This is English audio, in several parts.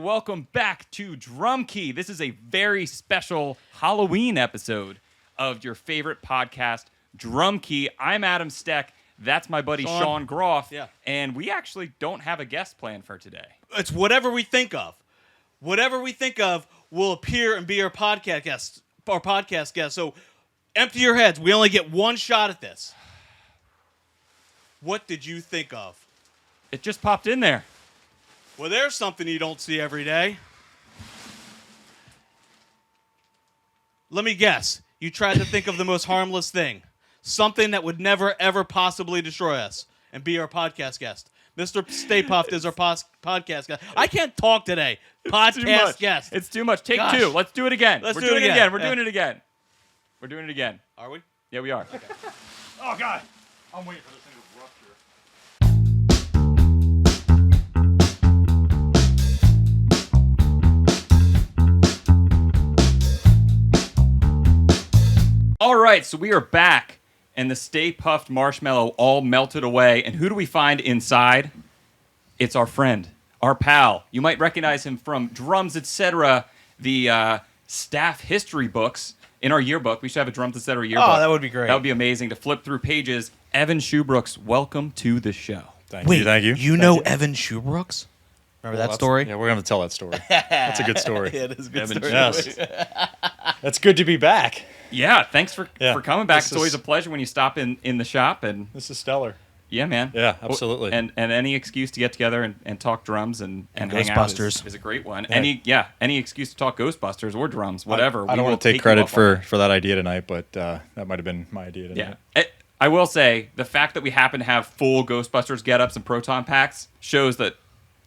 welcome back to Drum Key. This is a very special Halloween episode of your favorite podcast, Drum Key. I'm Adam Steck. That's my buddy Shawn Groff. Yeah. And we actually don't have a guest planned for today. It's whatever we think of. Whatever we think of will appear and be our podcast guest. So empty your heads. We only get one shot at this. What did you think of? It just popped in there. Well, there's something you don't see every day. Let me guess. You tried to think of the most harmless thing. Something that would never, ever possibly destroy us and be our podcast guest. Mr. Stay Puft is our podcast guest. I can't talk today. Podcast guest. It's too much. Take two. Let's do it again. Let's We're do doing it again. We're doing it again. We're doing it again. Are we? Yeah, we are. Okay. Oh, God. I'm waiting for this thing to rupture. All right, so we are back, and the Stay Puft Marshmallow all melted away. And who do we find inside? It's our friend, our pal. You might recognize him from Drums, Etc., the staff history books. In our yearbook, we should have a Drums, Etc. yearbook. Oh, that would be great. That would be amazing to flip through pages. Evan Shubrooks, welcome to the show. Thank you. Thank you. You know Evan Shubrooks? Remember that story? Yeah, we're going to tell that story. That's a good story. Yeah, it is a good Evan story. Yes. That's good to be back. Yeah, thanks for coming back. This It's always is- a pleasure when you stop in the shop. And This is stellar. yeah, man. Yeah, absolutely. And any excuse to get together and talk drums and hang out Ghostbusters. is a great one. Yeah. Any excuse to talk Ghostbusters or drums, whatever. I don't want to take credit for that idea tonight, but that might have been my idea tonight. Yeah. I will say, the fact that we happen to have full Ghostbusters get-ups and proton packs shows that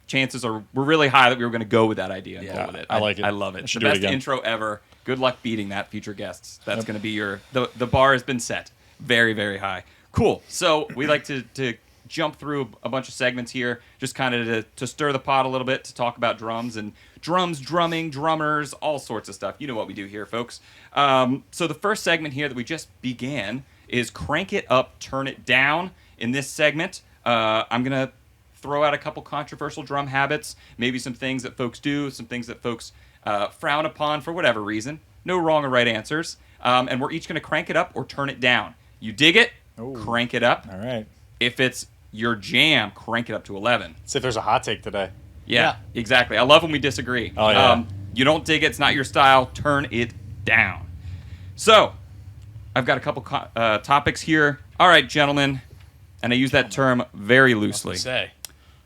chances were really high that we were going to go with that idea and go with it. I like it. I love it. I It's should the do it best again. intro ever. Good luck beating that, future guests. That's going to be the bar has been set very, very high. Cool. So we like to jump through a bunch of segments here, just kind of to stir the pot a little bit, to talk about drums, drumming, drummers, all sorts of stuff. You know what we do here, folks. So the first segment here that we just began is Crank It Up, Turn It Down. In this segment, I'm going to throw out a couple controversial drum habits, maybe some things that folks do, some things that folks frown upon for whatever reason. No wrong or right answers. And we're each going to crank it up or turn it down. You dig it? Ooh. Crank it up. All right. If it's your jam, crank it up to 11. See if there's a hot take today. Yeah, exactly. I love when we disagree. Oh, yeah. You don't dig it, it's not your style, turn it down. So, I've got a couple topics here. All right, gentlemen, and I use that term very loosely. Say.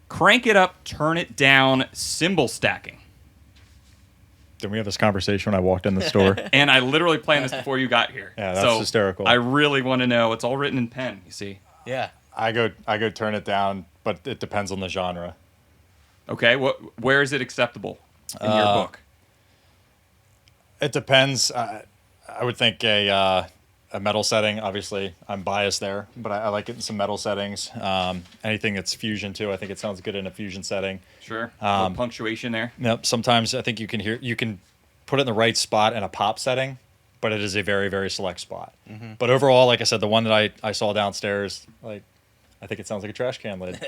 Crank it up, turn it down, cymbal stacking. Didn't we have this conversation when I walked in the store? And I literally planned this before you got here. Yeah, that's hysterical. I really want to know. It's all written in pen, you see. Yeah. I go turn it down, but it depends on the genre. Okay, where is it acceptable in your book? It depends. I would think a metal setting. Obviously, I'm biased there, but I like it in some metal settings. Anything that's fusion too, I think it sounds good in a fusion setting. Sure. A little punctuation there. Yep. Sometimes I think you can put it in the right spot in a pop setting, but it is a very, very select spot. Mm-hmm. But overall, like I said, the one that I saw downstairs, like I think it sounds like a trash can lid.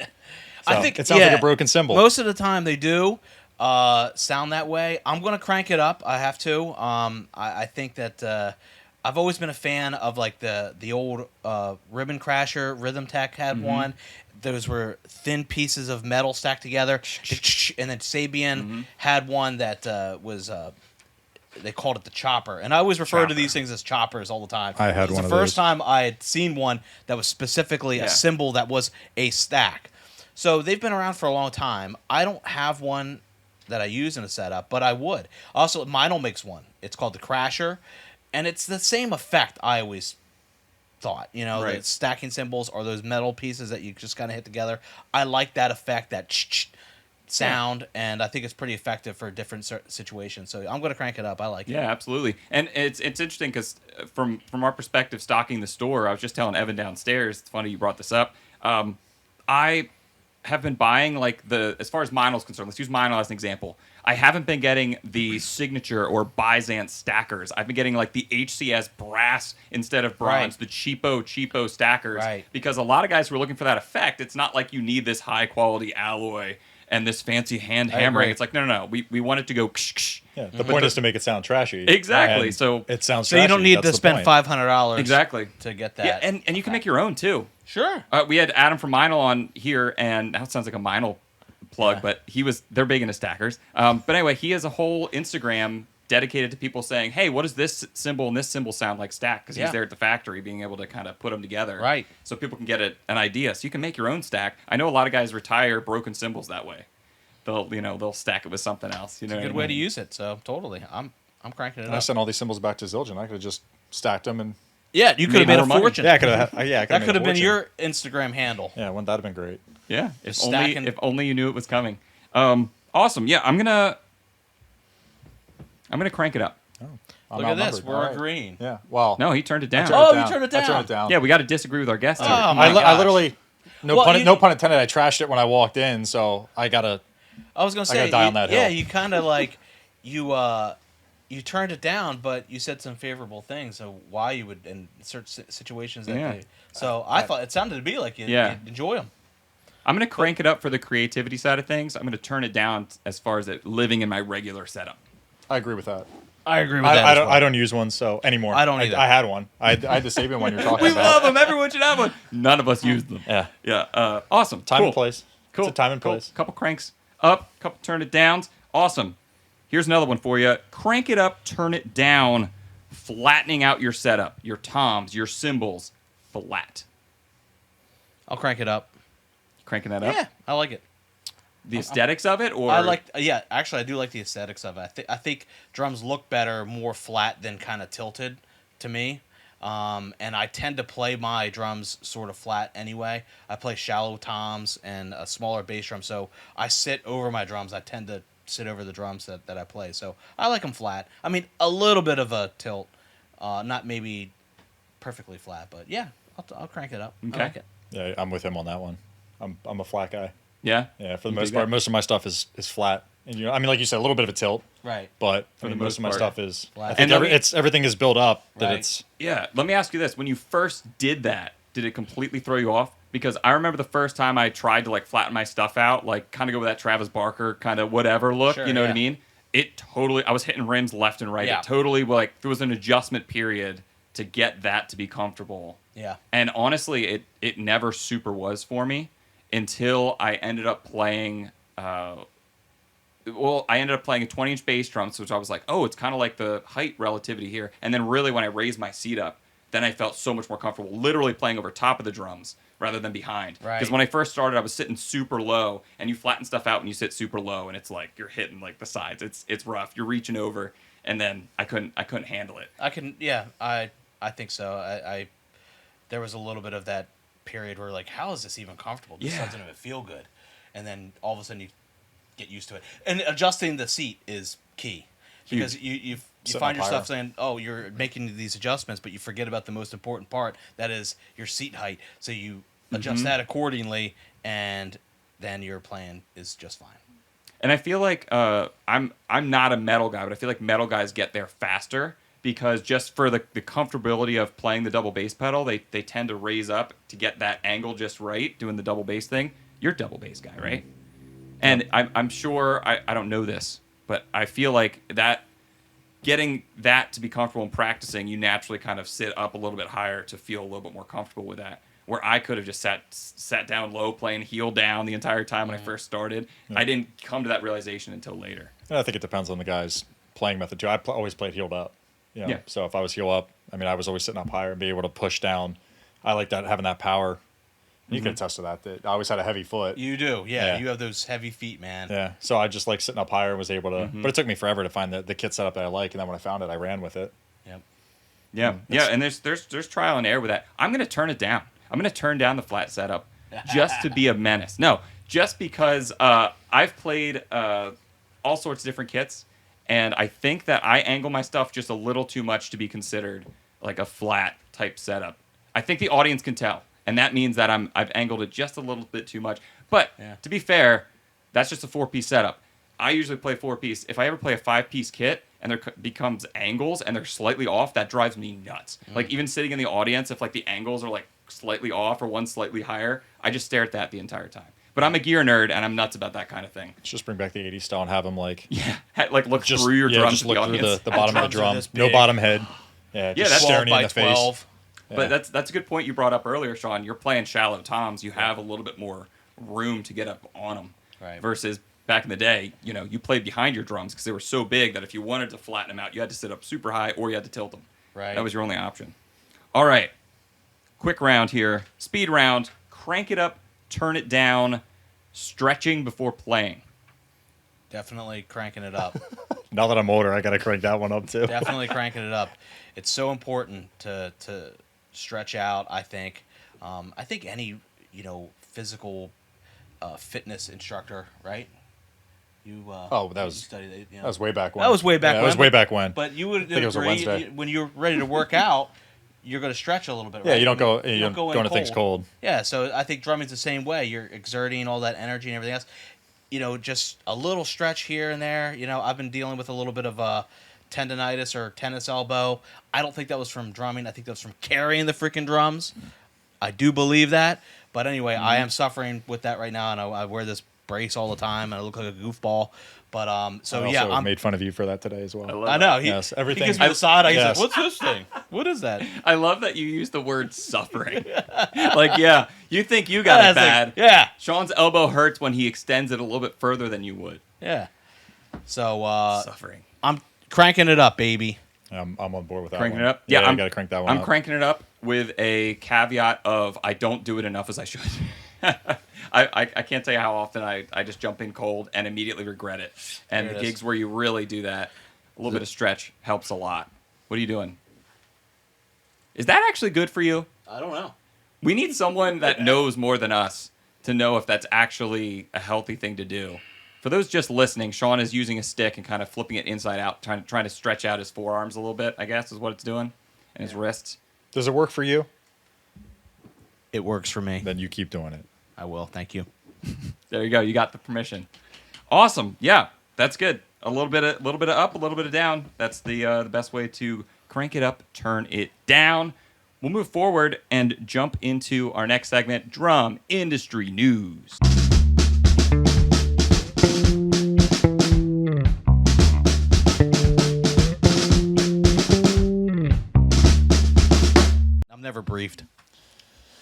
I think it sounds like a broken cymbal. Most of the time they do sound that way. I'm gonna crank it up. I have to. I think that I've always been a fan of like the old Ribbon Crasher. Rhythm Tech had one. Those were thin pieces of metal stacked together. And then Sabian had one that was. They called it the chopper, and I always refer to these things as choppers all the time. I had It was one the of first those. time I had seen one that was specifically a cymbal that was a stack. So they've been around for a long time. I don't have one that I use in a setup, but I would. Also, Meinl makes one. It's called the Crasher, and it's the same effect I always thought. You know, Right. the stacking cymbals or those metal pieces that you just kind of hit together. I like that effect, that sound, and I think it's pretty effective for different situations. So I'm going to crank it up. I like it. Yeah, absolutely. And it's interesting because from our perspective, stocking the store, I was just telling Evan downstairs. It's funny you brought this up. I have been buying as far as Meinl is concerned. Let's use Meinl as an example. I haven't been getting the signature or Byzance stackers. I've been getting like the HCS brass instead of bronze, Right. the cheapo stackers. Right. Because a lot of guys who are looking for that effect, it's not like you need this high quality alloy and this fancy hand I hammering. agree. It's like, no. We want it to go ksh, ksh. Yeah, the point is to make it sound trashy. Exactly, And so- it sounds So trashy. you don't need That's to the spend point. $500 Exactly. to get that. Yeah, and you can make your own too. Sure. We had Adam from Meinl on here, and that sounds like a Meinl plug, Yeah. but they're big into stackers. But anyway, he has a whole Instagram dedicated to people saying, hey, what does this symbol and this symbol sound like stack? Because Yeah. he's there at the factory being able to kind of put them together. Right. So people can get an idea. So you can make your own stack. I know a lot of guys retire broken symbols that way. They'll stack it with something else. You know, It's a what good I way to mean? use it. So totally, I'm cranking it I up. sent all these symbols back to Zildjian. I could have just stacked them and Yeah, you could have Made made a more money. fortune. yeah, I could have. that could have been your Instagram handle. Yeah, wouldn't that have been great? Yeah. If Just only, stacking- if only you knew it was coming. Awesome. Yeah, I'm gonna crank it up. I'm Look at this, outnumbered. we're All right. agreeing. Yeah. Well. No, he turned it down. Oh, you turned it I turned down. it down. Yeah, we got to disagree with our guest here. Oh, my I gosh. literally. No Well, pun. you- No pun intended. I trashed it when I walked in, so I gotta. I was gonna I gotta say, die on that yeah, hill. you kind of like you turned it down, but you said some favorable things. So why you would in certain situations that Yeah. so I thought it sounded to be like you Yeah. you'd enjoy them. I'm going to crank it up for the creativity side of things. I'm going to turn it down as far as it living in my regular setup. I agree with that. I agree with I don't. I don't use one so anymore. I don't either. I had one. I had the Sabian one you're talking We about. love them. Everyone should have one. None of us use them. Yeah. Yeah. Awesome. Time cool. and place. Cool. It's a time and Cool. place. Couple cranks up, couple turn it downs. Awesome. Here's another one for you. Crank it up, turn it down, flattening out your setup, your toms, your cymbals, flat. I'll crank it up. Cranking that up. Yeah, I like it. The aesthetics of it, or I like, yeah. Actually, I do like the aesthetics of it. I think drums look better more flat than kind of tilted to me. And I tend to play my drums sort of flat anyway. I play shallow toms and a smaller bass drum, so I sit over my drums. I tend to sit over the drums that I play, so I like them flat. I mean, a little bit of a tilt, not maybe perfectly flat, but yeah, I'll crank it up. Okay. I like it. Yeah, I'm with him on that one. I'm a flat guy. Yeah. Yeah, for the You most dig part, that? most of my stuff is flat. And I mean, like you said, a little bit of a tilt, Right. but For I the mean, most most of my part. stuff is. Flat. I think And let me- it's everything is built up that Right. it's. Yeah. Let me ask you this: when you first did that, did it completely throw you off? Because I remember the first time I tried to like flatten my stuff out, like kind of go with that Travis Barker kind of whatever look. Sure, You know what I yeah. mean? It totally. I was hitting rims left and right. Yeah. It totally like there was an adjustment period to get that to be comfortable. Yeah. And honestly, it never super was for me until I ended up playing. I ended up playing a 20-inch bass drum, so I was like, oh, it's kind of like the height relativity here. And then really when I raised my seat up, then I felt so much more comfortable literally playing over top of the drums rather than behind. Right. Because when I first started, I was sitting super low, and you flatten stuff out and you sit super low, and it's like you're hitting like the sides. It's rough. You're reaching over, and then I couldn't handle it. I can, yeah, I think so. I there was a little bit of that period where like, how is this even comfortable? This Yeah. doesn't even feel good, and then all of a sudden you get used to it. And adjusting the seat is key because you Sitting find up yourself higher. saying, oh, you're making these adjustments, but you forget about the most important part, that is your seat height. So you adjust that accordingly, and then your playing is just fine. And I feel like I'm not a metal guy, but I feel like metal guys get there faster because just for the comfortability of playing the double bass pedal, they tend to raise up to get that angle just right, doing the double bass thing. You're a double bass guy, right? And I'm sure, I don't know this, but I feel like that getting that to be comfortable and practicing, you naturally kind of sit up a little bit higher to feel a little bit more comfortable with that. Where I could have just sat down low, playing heel down the entire time when I first started. I didn't come to that realization until later. And I think it depends on the guy's playing method too. Always played heeled up. Yeah. So if I was heel up, I mean, I was always sitting up higher and be able to push down. I like that, having that power. You can attest to that. That I always had a heavy foot. You do, yeah. Yeah. You have those heavy feet, man. Yeah. So I just like sitting up higher and was able to. But it took me forever to find the kit setup that I like, and then when I found it, I ran with it. Yep. Yeah, and there's trial and error with that. I'm gonna turn it down. I'm gonna turn down the flat setup just to be a menace. No, just because I've played all sorts of different kits, and I think that I angle my stuff just a little too much to be considered like a flat type setup. I think the audience can tell, and that means that I've angled it just a little bit too much. But to be fair, that's just a 4-piece setup. I usually play 4-piece. If I ever play a 5-piece kit and there becomes angles and they're slightly off, that drives me nuts. Like even sitting in the audience, if like the angles are like slightly off or one slightly higher, I just stare at that the entire time. But I'm a gear nerd, and I'm nuts about that kind of thing. Just bring back the '80s style and have them like Like look through your drums just to look the through audience. the bottom of the Drums are drum. this No big. bottom head. Yeah, just that's- staring 12 you in by the face. 12. But that's a good point you brought up earlier, Shawn. You're playing shallow toms. You have a little bit more room to get up on them. Right. Versus back in the day, you played behind your drums because they were so big that if you wanted to flatten them out, you had to sit up super high or you had to tilt them. Right. That was your only option. All right. Quick round here. Speed round. Crank it up, turn it down, stretching before playing. Definitely cranking it up. Now that I'm older, I gotta crank that one up too. Definitely cranking it up. It's so important to stretch out. I think. I think any physical fitness instructor, right? You. Oh, that you was studied, that was way back when. That was way back Yeah, when. that was way back when. But you would think it was a agree Wednesday. when you're ready to work out, you're going to stretch a little bit. Yeah, right? you don't go. You You don't go in into things cold. Yeah, so I think drumming's the same way. You're exerting all that energy and everything else. Just a little stretch here and there. I've been dealing with a little bit of tendonitis or tennis elbow. I don't think that was from drumming. I think that was from carrying the freaking drums. I do believe that. But anyway, I am suffering with that right now, and I wear this brace all the time, and I look like a goofball. But so I yeah, also I'm. made fun of you for that today as well. I know. Yes, everything- He gives me the side eye. He's Yes. like, "What's this thing? What is that?" I love that you use the word suffering. You think you got I it was like, bad. yeah. Sean's elbow hurts when he extends it a little bit further than you would. Yeah. So Suffering. I'm cranking it up, baby. I'm on board with that Cranking one. it up? Yeah, Yeah, I gotta crank that one I'm up. cranking it up with a caveat of I don't do it enough as I should. I can't tell you how often I just jump in cold and immediately regret it. And There the it is. gigs where you really do that, a little bit of stretch helps a lot. What are you doing? Is that actually good for you? I don't know. We need someone that knows more than us to know if that's actually a healthy thing to do. For those just listening, Shawn is using a stick and kind of flipping it inside out, trying to stretch out his forearms a little bit, I guess is what it's doing, and his wrists. Does it work for you? It works for me. Then you keep doing it. I will. Thank you. There you go. You got the permission. Awesome. Yeah, that's good. A little bit of up, a little bit of down. That's the best way to crank it up, turn it down. We'll move forward and jump into our next segment, Drum Industry News. I'm never briefed.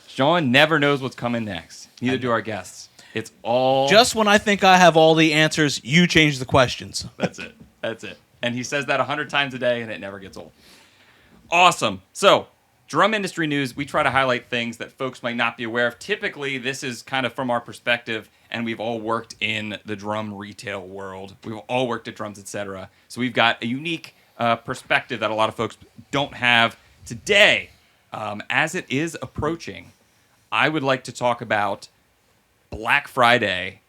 Shawn never knows what's coming next. Neither do our guests. It's all Just when I think I have all the answers, you change the questions. That's it. That's it. And he says that 100 times a day, and it never gets old. Awesome. So, drum industry news, we try to highlight things that folks might not be aware of. Typically, this is kind of from our perspective, and we've all worked in the drum retail world. We've all worked at drums, etc. So we've got a unique perspective that a lot of folks don't have today. As it is approaching, I would like to talk about Black Friday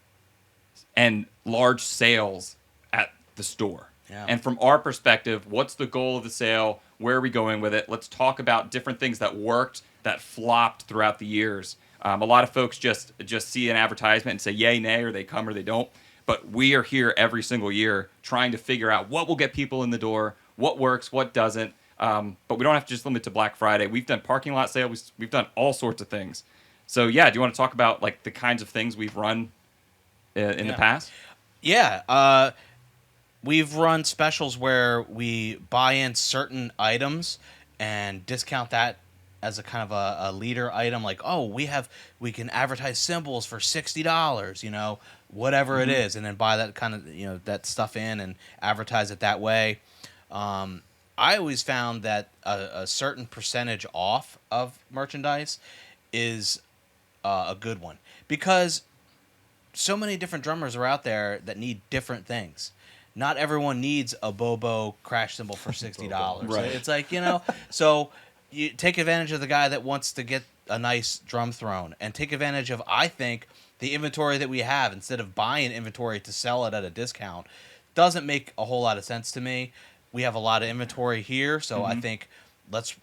and large sales at the store. Yeah. And from our perspective, what's the goal of the sale? Where are we going with it? Let's talk about different things that worked, that flopped throughout the years. A lot of folks just see an advertisement and say yay, nay, or they come or they don't. But we are here every single year trying to figure out what will get people in the door, what works, what doesn't. But we don't have to just limit to Black Friday. We've done parking lot sales. We've done all sorts of things. So, yeah, do you want to talk about like the kinds of things we've run in the past? Yeah. We've run specials where we buy in certain items and discount that as a kind of a leader item. Like, oh, we can advertise cymbals for $60, whatever it is, and then buy that kind of, that stuff in and advertise it that way. I always found that a certain percentage off of merchandise is a good one, because so many different drummers are out there that need different things. Not everyone needs a Bobo crash cymbal for $60. Right. It's like, so you take advantage of the guy that wants to get a nice drum thrown, and take advantage of, I think, the inventory that we have instead of buying inventory to sell it at a discount. Doesn't make a whole lot of sense to me. We have a lot of inventory here, so I think let's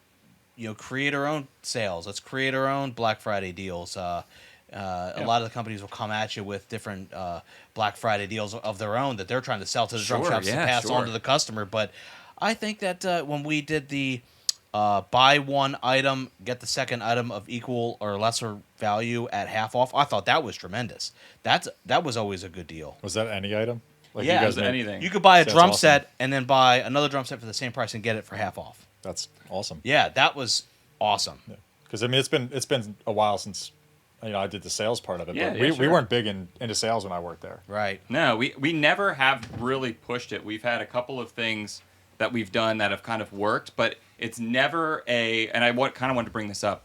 create our own sales. Let's create our own Black Friday deals. A lot of the companies will come at you with different Black Friday deals of their own that they're trying to sell to the drum Sure, shops to yeah, pass sure. on to the customer. But I think that when we did the buy one item, get the second item of equal or lesser value at half off. I thought that was tremendous. That was always a good deal. Was that any item? Like Yeah, you guys was made- anything. You could buy a That's drum awesome. set and then buy another drum set for the same price and get it for half off. That's awesome. Yeah, that was awesome. Because I mean, it's been a while since I did the sales part of it. Yeah, but yeah, we sure. weren't big into sales when I worked there. Right. No, we never have really pushed it. We've had a couple of things that we've done that have kind of worked, but it's never and I kind of wanted to bring this up.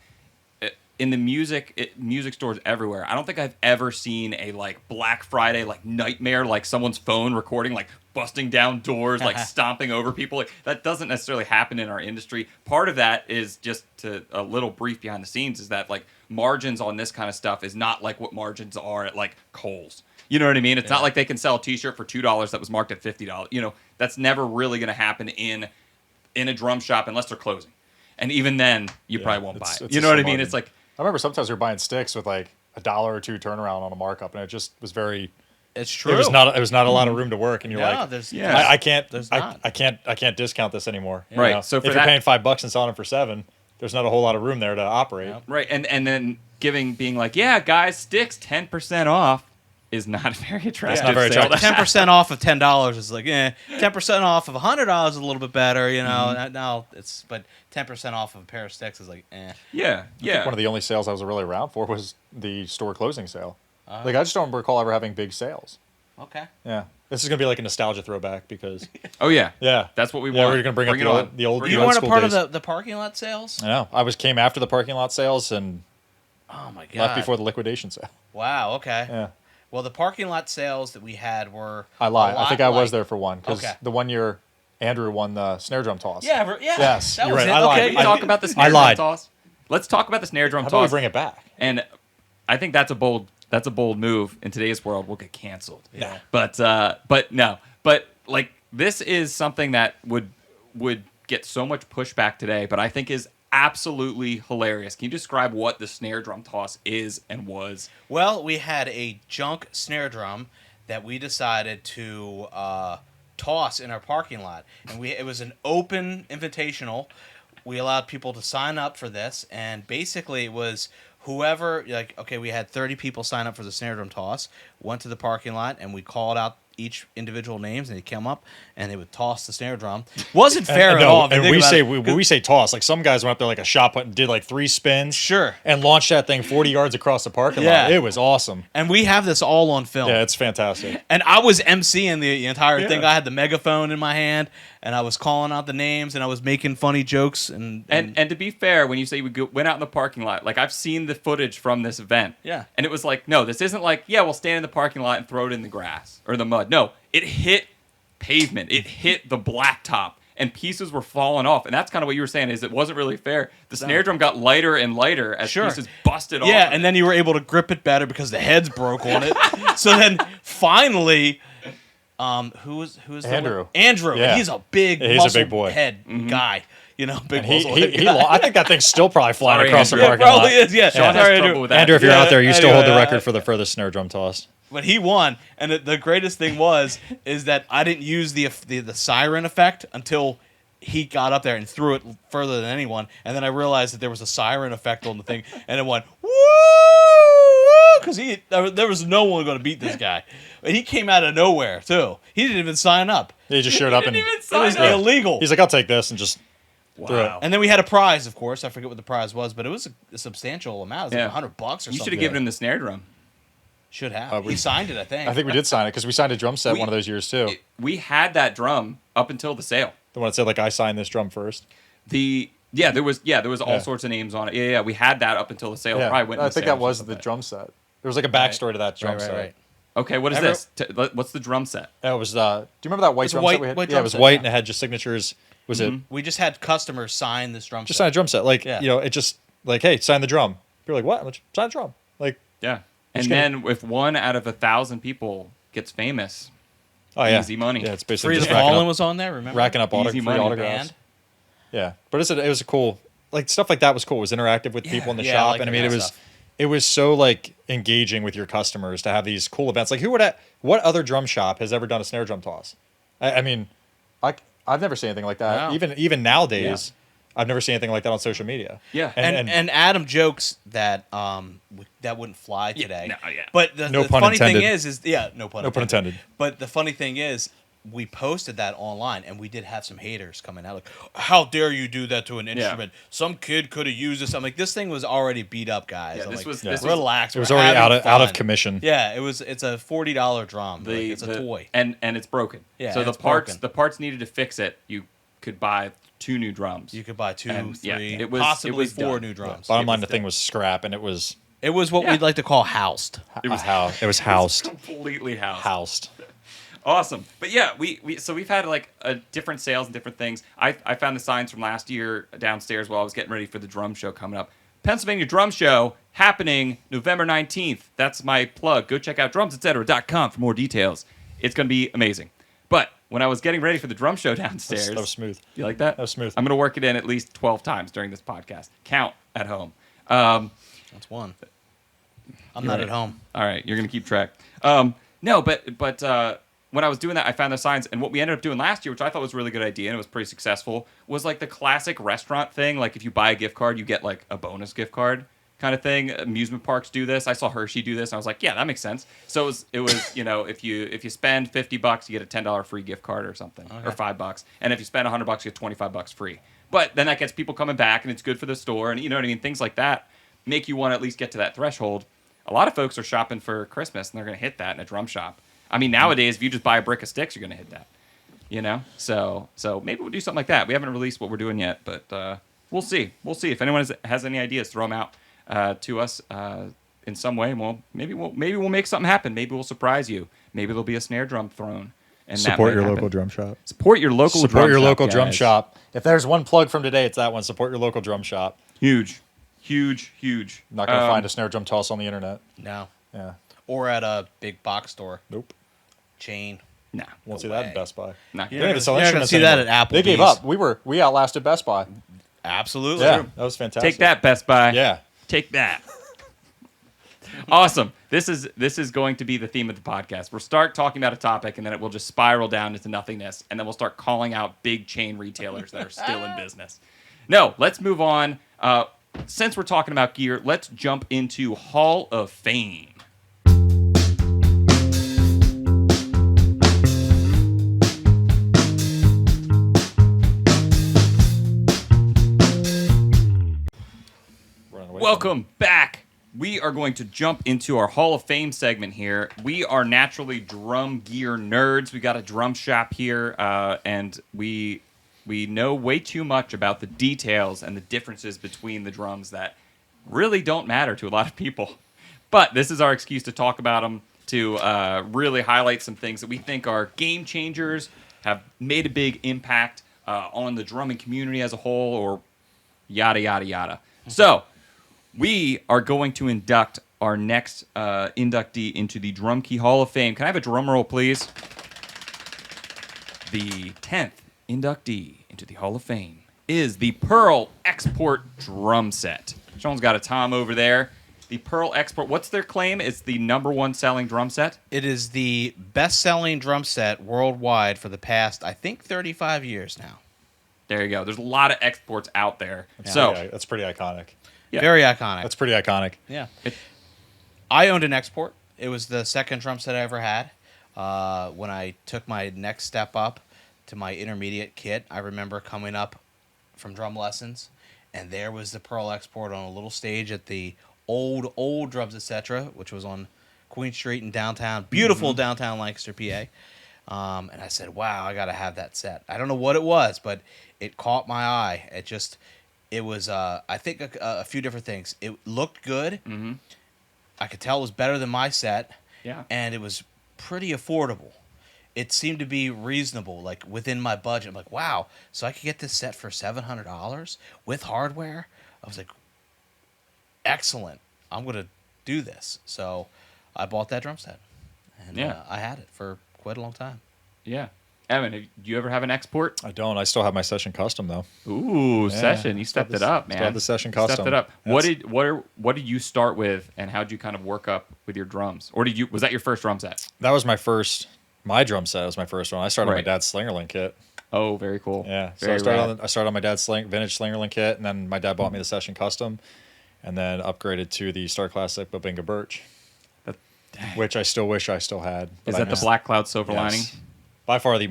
In the music stores everywhere, I don't think I've ever seen a like Black Friday like nightmare, like someone's phone recording, like busting down doors, like stomping over people. Like, that doesn't necessarily happen in our industry. Part of that is just a little brief behind the scenes is that like margins on this kind of stuff is not like what margins are at like Kohl's. You know what I mean? It's not like they can sell a T-shirt for $2 that was marked at $50. You know, that's never really going to happen in a drum shop unless they're closing. And even then, you probably won't buy it. it's You a know what I small mean? margin. It's like, I remember sometimes we were buying sticks with like $1 or $2 turnaround on a markup, and it just was very. It's true. It was not a lot of room to work, and you're No, like, there's Yeah. I can't, There's I, not. I can't discount this anymore. you Right, know? so for if that- you're paying $5 and selling it for $7, there's not a whole lot of room there to operate. Yep. right. And then being like, yeah, guys, sticks 10% off is not a very attractive not very sale. attractive. 10% off of $10 is like, 10% off of $100 is a little bit better, you know. Mm-hmm. Now but 10% off of a pair of sticks is like, eh. Yeah, yeah. One of the only sales I was really around for was the store closing sale. Uh-huh. Like I just don't recall ever having big sales. Okay. Yeah, this is gonna be like a nostalgia throwback because Oh yeah, yeah, that's what we yeah, want. we're gonna bring up it the old, on. the old, Bring the it You on. old weren't a school part days. of the parking lot sales? I know. Came after the parking lot sales and Oh my god. left before the liquidation sale. Wow, okay. Yeah, Well, the parking lot sales that we had were I lied. a I think lot I was like- there for one because Okay. the one year Andrew won the snare drum toss. Yeah, Yes, that you're was right. it. I lied. Okay. Can we talk about the snare I drum lied. toss? Let's talk about the snare drum How about we toss. bring it back? And I think that's a bold move in today's world. We'll get canceled. Yeah. But no. But like this is something that would get so much pushback today, but I think is absolutely hilarious. Can you describe what the snare drum toss is and was? Well, we had a junk snare drum that we decided to toss in our parking lot, and it was an open invitational. We allowed people to sign up for this, and basically it was whoever we had 30 people sign up for the snare drum toss. Went to the parking lot, and we called out each individual names, and they come up and they would toss the snare drum. Wasn't fair at all. if you And think we about say it. when we say toss, like some guys went up there like a shot put and did like 3 spins. Sure. And launched that thing 40 yards across the parking Yeah. lot. It was awesome. And we have this all on film. Yeah, it's fantastic. And I was emceeing the entire thing. Yeah. I had the megaphone in my hand, and I was calling out the names, and I was making funny jokes. And And to be fair, when you say went out in the parking lot, like I've seen the footage from this event. Yeah. And it was like, no, this isn't like, yeah, we'll stand in the parking lot and throw it in the grass or the mud. No, it hit pavement. It hit the blacktop and pieces were falling off. And that's kind of what you were saying is it wasn't really fair. The snare drum got lighter and lighter as Sure. pieces busted off. yeah, of and it. then you were able to grip it better because the heads broke on it. So then finally, who was Andrew. Andrew. Yeah. He's a big, Yeah, he's a muscle big boy. head guy. You know, big He, muscle he, head he, guy. I think that thing's still probably flying Sorry, across Andrew. the It parking probably lot. is. Yeah, Sean has Sorry, trouble with that. Andrew, if you're Yeah, out there, you still hold the anyway, record for the furthest snare drum toss. But he won, and the greatest thing is that I didn't use the siren effect until he got up there and threw it further than anyone, and then I realized that there was a siren effect on the thing, and it went woo, because there was no one going to beat this guy, and he came out of nowhere too. He didn't even sign up. He just showed up and Didn't even It was sign up. illegal. he's like, I'll take this and just threw it. Wow. And then we had a prize, of course. I forget what the prize was, but it was a substantial amount. It was Yeah. like $100 or You something. should have given him the snare drum. Should have. We signed it, I think. I think we did sign it because we signed a drum set one of those years too. We had that drum up until the sale. The one that said like I signed this drum first. There was all Yeah. sorts of names on it. Yeah, we had that up until the sale. Yeah, Probably went in I the think sale that or was something the like drum set. There was like a backstory to that drum set. right. that. Okay, what is Every- this? What's the drum set? It was. Do you remember that white It's a drum white- set we had? white Yeah, drum it was set, white yeah. and it had just signatures. Was it We just had customers sign this drum just set. sign a drum set? Like Yeah. it just like hey, sign the drum. You're like what? Let's sign a drum. Like Yeah. And Just then if 1 out of 1,000 people gets famous, oh yeah, Easy money. Yeah, it's basically Free the just racking Fallen up, was on there, remember? racking up Easy free money, autographs. Band. Yeah, but it was a cool like stuff like that was cool. It was interactive with people in the Yeah, I shop, like and I that mean stuff. it was so like engaging with your customers to have these cool events. Like what other drum shop has ever done a snare drum toss? I mean, I've never seen anything like that. No. Even nowadays, I've never seen anything like that on social media. Yeah. And Adam jokes that that wouldn't fly today. no, yeah. But the No pun funny thing intended. is yeah, no pun No pun intended. But the funny thing is, we posted that online, and we did have some haters coming out like, "How dare you do that to an instrument? Some kid could have used this." I'm like, "This thing was already beat up, guys." Yeah, I'm this like, was- this was- relax. It was we're already having out of fun." commission. Yeah, it's a $40 drum. Like, it's a toy. And it's broken. Yeah, So and the it's parts broken. the parts needed to fix it. You could buy 2 new drums. You could buy 2, And, 3, yeah, it was- possibly it was 4 done. new drums. Bottom line, was the thing done. was scrap, and it was It was what Yeah. we'd like to call housed. it was housed. completely housed. Housed. Awesome. But yeah, we've had like different sales and different things. I found the signs from last year downstairs while I was getting ready for the drum show coming up. Pennsylvania Drum Show happening November 19th. That's my plug. Go check out drumsetcetera.com for more details. It's going to be amazing. But when I was getting ready for the drum show downstairs, That was smooth. You like that? That was smooth. I'm going to work it in at least 12 times during this podcast. Count at home. That's one. I'm not right. at home. All right, you're gonna keep track. No, but when I was doing that, I found the signs, and what we ended up doing last year, which I thought was a really good idea and it was pretty successful, was like the classic restaurant thing. Like if you buy a gift card, you get like a bonus gift card kind of thing. Amusement parks do this. I saw Hershey do this, and I was like, yeah, that makes sense. So it was if you spend $50, you get a $10 free gift card or something, or $5, and if you spend $100, you get $25 free. But then that gets people coming back, and it's good for the store, and you know what I mean. Things like that make you want to at least get to that threshold. A lot of folks are shopping for Christmas, and they're going to hit that in a drum shop. I mean, nowadays, if you just buy a brick of sticks, you're going to hit that. You know? So maybe we'll do something like that. We haven't released what we're doing yet, but we'll see. We'll see. If anyone has any ideas, throw them out to us in some way. Well, maybe we'll make something happen. Maybe we'll surprise you. Maybe there'll be a snare drum thrown. And that Support might your happen. local drum shop. Support your local drum shop. Support your local drum guys. shop. If there's one plug from today, it's that one. Support your local drum shop. Huge. Not going to find a snare drum toss on the internet. No. Yeah. Or at a big box store. Nope. Chain. Nah. Won't see No that way. at Best Buy. Nah. They don't even sell You're not gonna instruments see that anymore. at They gave Applebee's. up. We outlasted Best Buy. Absolutely. Yeah, that was fantastic. Take that, Best Buy. Yeah. Take that. Awesome. This is going to be the theme of the podcast. We'll start talking about a topic, and then it will just spiral down into nothingness, and then we'll start calling out big chain retailers that are still in business. No, let's move on. Since we're talking about gear, let's jump into Hall of Fame. Running away Welcome back. We are going to jump into our Hall of Fame segment here. We are naturally drum gear nerds. We got a drum shop here, and we know way too much about the details and the differences between the drums that really don't matter to a lot of people. But this is our excuse to talk about them, to really highlight some things that we think are game changers, have made a big impact on the drumming community as a whole, or yada, yada, yada. So we are going to induct our next inductee into the Drum Key Hall of Fame. Can I have a drum roll, please? The 10th inductee into the Hall of Fame is the Pearl Export drum set. Shawn's got a tom over there. The Pearl Export, what's their claim? It's the #1 selling drum set? It is the best-selling drum set worldwide for the past, I think, 35 years now. There you go. There's a lot of exports out there. from. So, Yeah, that's pretty iconic. yeah. Very iconic. That's pretty iconic. Yeah. It- I owned an export. It was the second drum set I ever had. When I took my next step up to my intermediate kit, I remember coming up from drum lessons, and there was the Pearl Export on a little stage at the old Drums Etc., which was on Queen Street in downtown, beautiful downtown Lancaster, PA. And I said, wow, I got to have that set. I don't know what it was, but it caught my eye. It was, I think, a few different things. It looked good. Mm-hmm. I could tell it was better than my set. Yeah. And it was pretty affordable. It seemed to be reasonable, like within my budget. I'm like, wow, so I could get this set for $700 with hardware? I was like, excellent. I'm going to do this. So I bought that drum set. And Yeah. I had it for quite a long time. Yeah. Evan, do you ever have an export? I don't. I still have my session custom though. Ooh, Yeah. session. You stepped it up, man. Still have the session Stepped custom. it up. That's- What did you start with, and how did you kind of work up with your drums? Or was that your first drum set? That was my drum set. Was my first one. I started on my Right. dad's Slingerland kit. Oh, very cool. Yeah. So Very I started on my dad's vintage Slingerland kit, and then my dad bought me the Session Custom, and then upgraded to the Star Classic Babinga Birch, which I still wish I still had. Is that the black cloud silver lining? By far the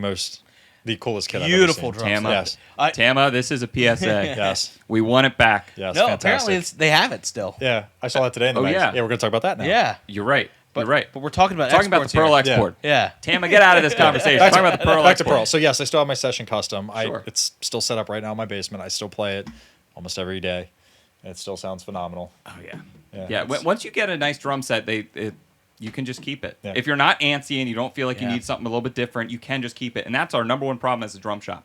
coolest kit Beautiful I've ever seen. drum Tama. set. Yes. Tama, this is a PSA. Yes. We want it back. Yes. No, Fantastic. apparently they have it still. Yeah. I saw that today in the Oh, magazine. yeah. Yeah, we're going to talk about that now. Yeah. You're right. But, You're right. But we're talking about Talking about the exports Pearl here. export. Yeah. Tama, get out of this conversation. Talking about the Pearl Back to export. Pearl. So, yes, I still have my Session Custom. Sure. It's still set up right now in my basement. I still play it almost every day. And it still sounds phenomenal. Oh, yeah. Yeah. Yeah. Once you get a nice drum set, you can just keep it. Yeah. If you're not antsy and you don't feel like you Yeah. need something a little bit different, you can just keep it. And that's our number one problem as a drum shop.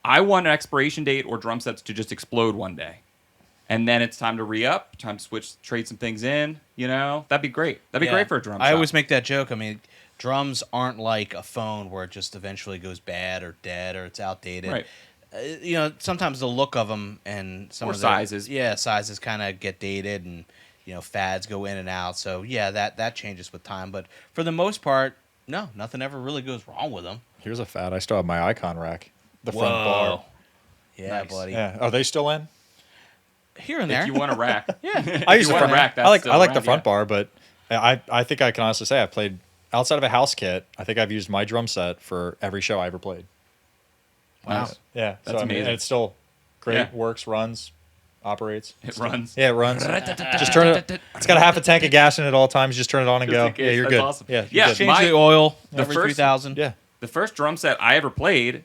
I want an expiration date or drum sets to just explode one day. And then it's time to re-up, time to trade some things in, That'd be great. That'd be Yeah. great for a drum shop. I always make that joke. I mean, drums aren't like a phone where it just eventually goes bad or dead or it's outdated. Right. Sometimes the look of them and some Or of their sizes. Yeah, sizes kind of get dated and fads go in and out. So yeah, that changes with time. But for the most part, no, nothing ever really goes wrong with them. Here's a fad. I still have my Icon rack. The front bar. Yeah, Nice. buddy. Yeah. Are they still in? Here and there. If you want a rack. Yeah. I use you the want a front rack, that's I like still the around, front yeah. bar, but I think I can honestly say I've played outside of a house kit. I think I've used my drum set for every show I ever played. Wow. Yeah, That's so, amazing. and it's still great. Yeah. Works, runs, operates. It runs. Yeah, it runs. Just turn it. It's got a half a tank of gas in it at all times. Just turn it on and Just go. in case. Yeah, you're That's good. awesome. Yeah, you're Yeah, good. Change the oil the every first- 3,000. Yeah. The first drum set I ever played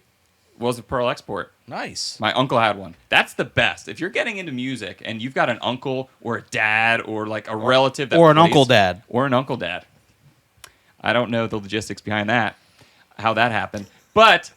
was a Pearl Export. Nice. My uncle had one. That's the best. If you're getting into music and you've got an uncle or a dad or like a relative that or an plays- uncle dad. Or an uncle dad. I don't know the logistics behind that, how that happened. But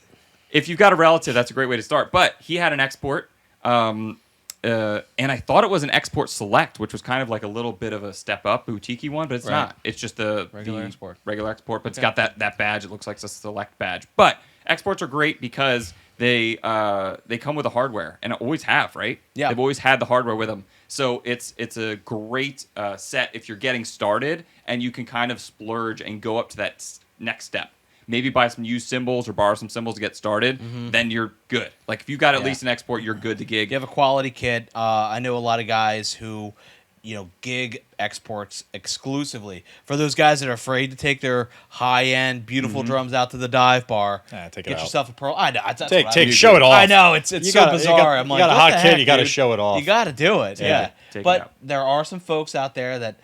if you've got a relative, that's a great way to start. But he had an export, and I thought it was an export select, which was kind of like a little bit of a step up, boutique-y one, but it's Right. not. It's just the Regular export. Regular export, but it's Okay. got that badge. It looks like it's a select badge. But exports are great because they come with the hardware, and always have, right? Yeah. They've always had the hardware with them. So it's a great set if you're getting started, and you can kind of splurge and go up to that next step. Maybe buy some used cymbals or borrow some cymbals to get started. Then you're good. Like if you got at Yeah. least an export, you're good to gig. You have a quality kit. I know a lot of guys who, gig exports exclusively. For those guys that are afraid to take their high-end, beautiful drums out to the dive bar, Take it get out. yourself a Pearl. I know. That's what I do. Show it off. I know it's You so gotta- bizarre. I'm you like, got a what hot the kid, heck, you gotta dude? show it off. You got to do it. Yeah. Yeah. Take it But out. there are some folks out there that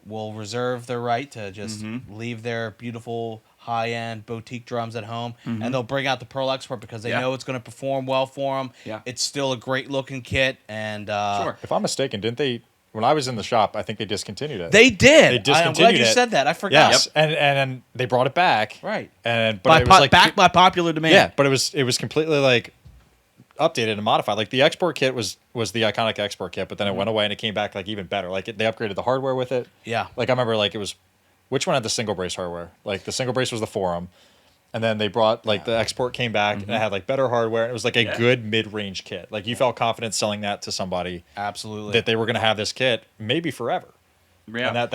will reserve their right to just leave their beautiful high-end boutique drums at home, and they'll bring out the Pearl Export because they Yeah. know it's going to perform well for them. Yeah. It's still a great-looking kit, and Sure. If I'm mistaken, didn't they? When I was in the shop, I think they discontinued it. They did. They I'm glad discontinued you it. said that. I forgot. Yes, and they brought it back. Right. And By but it was like back by popular demand. yeah, but it was completely like updated and modified. Like the export kit was the iconic export kit, but then it went away and it came back like even better. Like they upgraded the hardware with it. Yeah. Like I remember like it was which one had the single brace hardware? Like the single brace was the Forum. And then they brought like the export came back and it had like better hardware. And it was like a Yeah. good mid-range kit. Like you felt confident selling that to somebody Absolutely. that they were going to have this kit maybe forever. Yeah. And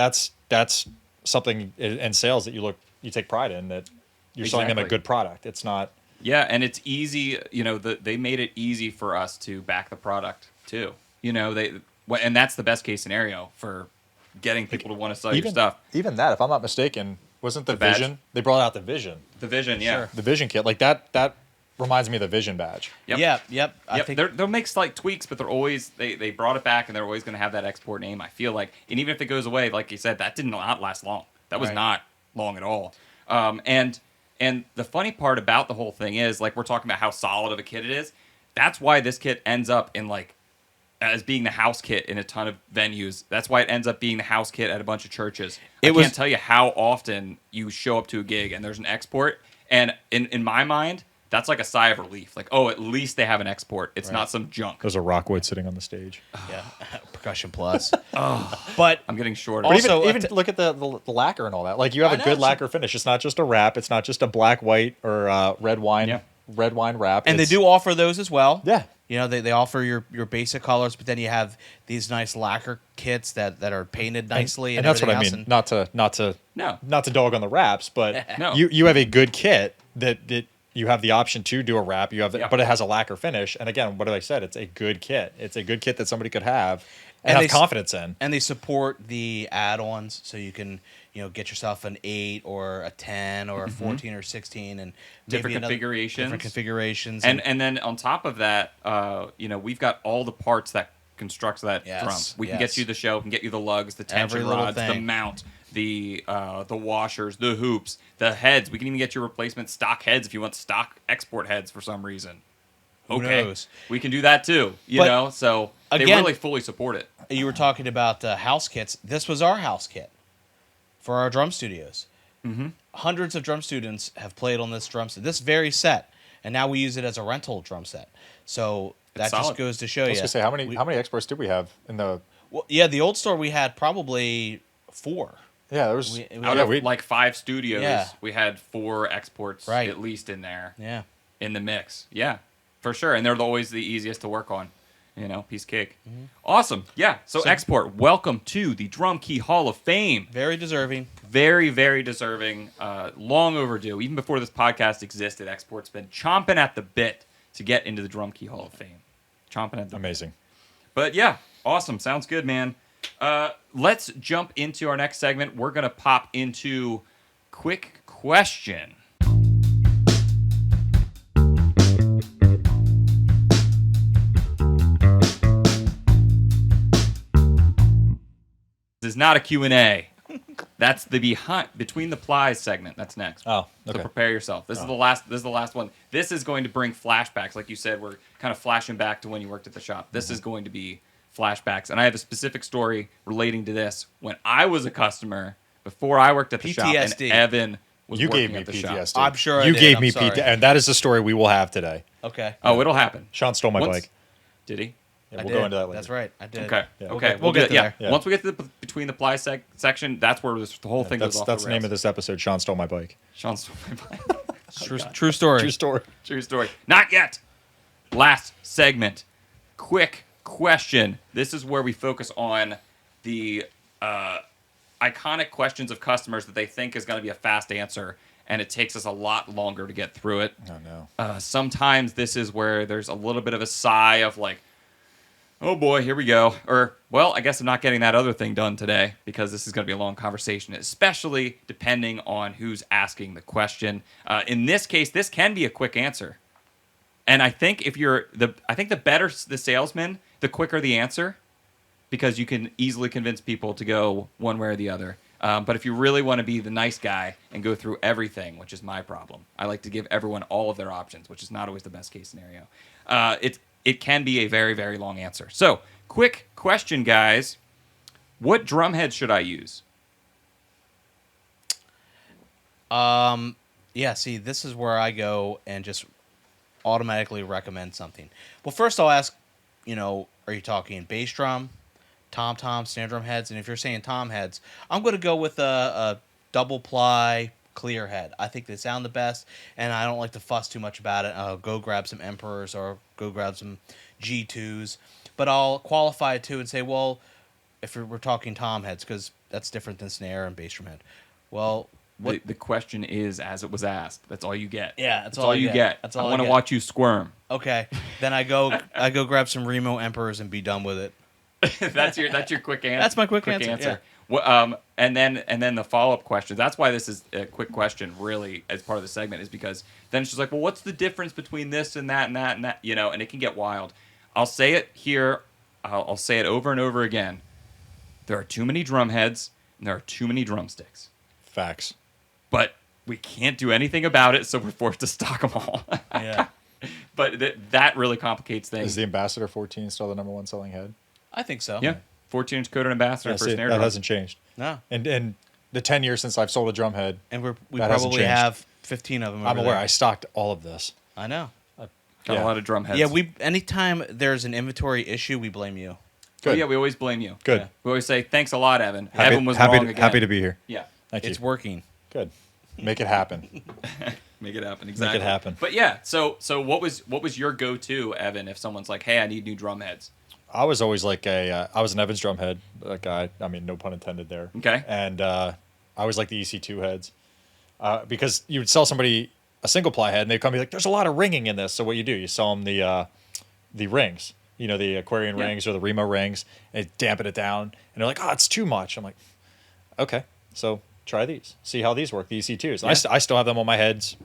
that's something in sales that you take pride in, that you're selling them a Exactly. good product. It's not. Yeah, and it's easy. They made it easy for us to back the product too. And that's the best case scenario for getting people to want to sell your stuff. Even that, if I'm not mistaken, wasn't the badge? Vision? They brought out the Vision. The Vision, yeah. Sure. The Vision kit. Like that reminds me of the Vision badge. Yep. Yep. I Yep. think They'll make slight tweaks, but they're always they brought it back, and they're always going to have that export name. I feel like, and even if it goes away, like you said, that did not last long. That was Right. not long at all. And the funny part about the whole thing is, like we're talking about how solid of a kit it is. That's why this kit ends up in like as being the house kit in a ton of venues. That's why it ends up being the house kit at a bunch of churches. I can't tell you how often you show up to a gig and there's an export, and in my mind, that's like a sigh of relief. Like, oh, at least they have an export. It's not some junk. There's a Rockwood sitting on the stage. yeah. Percussion Plus. But I'm getting shorter. But Also, even look at the lacquer and all that. Like you have I a know, good it's- lacquer finish. It's not just a wrap. It's not just a black, white, or red wine. Yeah. Red wine wrap. and they It's- do offer those as well. Yeah. They offer your basic colors, but then you have these nice lacquer kits that are painted nicely, and and that's what I everything mean. else, Not to No. not to dog on the wraps, but No. you have a good kit that you have the option to do a wrap. You have, Yep. but it has a lacquer finish. And again, what I said, it's a good kit. It's a good kit that somebody could have and And have confidence in. And they support the add-ons, so you can get yourself an 8 or a 10 or a 14 or 16 and Different maybe configurations. Different configurations. And then on top of that, we've got all the parts that constructs that Yes, drum. We can yes. get you the show, can get you the lugs, the tension Every little rods, the thing. mount, the washers, the hoops, the heads. We can even get your replacement stock heads if you want stock export heads for some reason. Who Okay, knows? we can do that too. But, So they again- really fully support it. You were talking about house kits. This was our house kit for our drum studios. Mm-hmm. Hundreds of drum students have played on this drum set, this very set, and now we use it as a rental drum set. So that solid. just goes to show I you. was gonna say, how many exports did we have in the? Well, yeah, the old store we had probably 4. Yeah, there was. We- Out yeah, of like 5 studios, Yeah. we had 4 exports Right. at least in there. Yeah. In the mix. Yeah, for sure. And they're always the easiest to work on. Piece of cake. Awesome. Yeah. So export. Welcome to the Drum Key Hall of Fame. Very deserving. Very, very deserving. Long overdue. Even before this podcast existed, export's been chomping at the bit to get into the Drum Key Hall of Fame. Chomping at the bit. amazing. But yeah, awesome. Sounds good, man. Let's jump into our next segment. We're going to pop into Quick Question. This is not a Q&A. That's the between the plies segment. That's next. Oh, So okay. prepare yourself. This is the last one. This is going to bring flashbacks. Like you said, we're kind of flashing back to when you worked at the shop. This is going to be flashbacks. And I have a specific story relating to this when I was a customer before I worked at the shop and PTSD. Evan was You working gave me at the PTSD. shop. I'm sure I you did. gave I'm me sorry. PTSD, and that is the story we will have today. Okay. Oh, it'll happen. Sean stole my Once- bike. Did he? Yeah, I we'll did. go into that later. That's right. I did. Okay. Yeah. Okay. We'll do get that. Yeah. there. Yeah. Once we get to the between the ply section, that's where the whole thing goes off That's the the name rails. of this episode. Sean stole my bike. Sean stole my bike. True story. True story. True story. Not yet. Last segment. Quick question. This is where we focus on the iconic questions of customers that they think is going to be a fast answer, and it takes us a lot longer to get through it. Oh no. Sometimes this is where there's a little bit of a sigh of like, oh boy, here we go. Or, well, I guess I'm not getting that other thing done today because this is going to be a long conversation, especially depending on who's asking the question. In this case, this can be a quick answer. And I think the better the salesman, the quicker the answer, because you can easily convince people to go one way or the other. But if you really want to be the nice guy and go through everything, which is my problem, I like to give everyone all of their options, which is not always the best case scenario. It can be a very, very long answer. So, quick question, guys. What drum head should I use? Yeah, see, this is where I go and just automatically recommend something. Well, first I'll ask, are you talking bass drum, tom-tom, snare drum heads? And if you're saying tom heads, I'm going to go with a double ply clear head. I think they sound the best, and I don't like to fuss too much about it. I'll go grab some Emperors or go grab some G2s, but I'll qualify it too and say, well, if we're talking tom heads, because that's different than snare and bass drum head. Well, The question is as it was asked. That's all you get. Yeah, that's all you get. That's all I I want to get. watch you squirm. okay, then I go grab some Remo Emperors and be done with it. That's your quick answer. That's my quick answer, yeah. What, and then the follow-up question. That's why this is a quick question, really, as part of the segment, is because then it's just like, well, what's the difference between this and that and that and that? And it can get wild. I'll say it here. I'll say it over and over again. There are too many drum heads and there are too many drumsticks. Facts. But we can't do anything about it, so we're forced to stock them all. Yeah, But that really complicates things. Is the Ambassador 14 still the #1 selling head? I think so. Yeah, 14-inch coated ambassador Yeah, for see, snare that drum. hasn't changed. No, And the 10 years since I've sold a drum head, and we That hasn't probably changed. have 15 of them. I'm over aware. there. I stocked all of this. I know. Got Yeah. a lot of drum heads. Yeah, anytime there's an inventory issue, we blame you. Oh, Good. yeah, we always blame you. Good. Yeah. We always say, thanks a lot, Evan. Happy, Evan was happy, wrong again. happy to be here. Yeah, Thank you. It's working. Good. Make it happen. make it happen. Exactly. happen. But yeah, so what was your go-to, Evan, if someone's like, hey, I need new drum heads? I was always like I was an Evans drum head guy. I mean, no pun intended there. Okay. And I was like the EC2 heads because you would sell somebody a single ply head, and they come be like, "There's a lot of ringing in this." So what you do, you sell them the rings, the Aquarian rings or the Remo rings, and dampen it down, and they're like, "Oh, it's too much." I'm like, "Okay, so try these, see how these work, the EC2s." Yeah. I still have them on my heads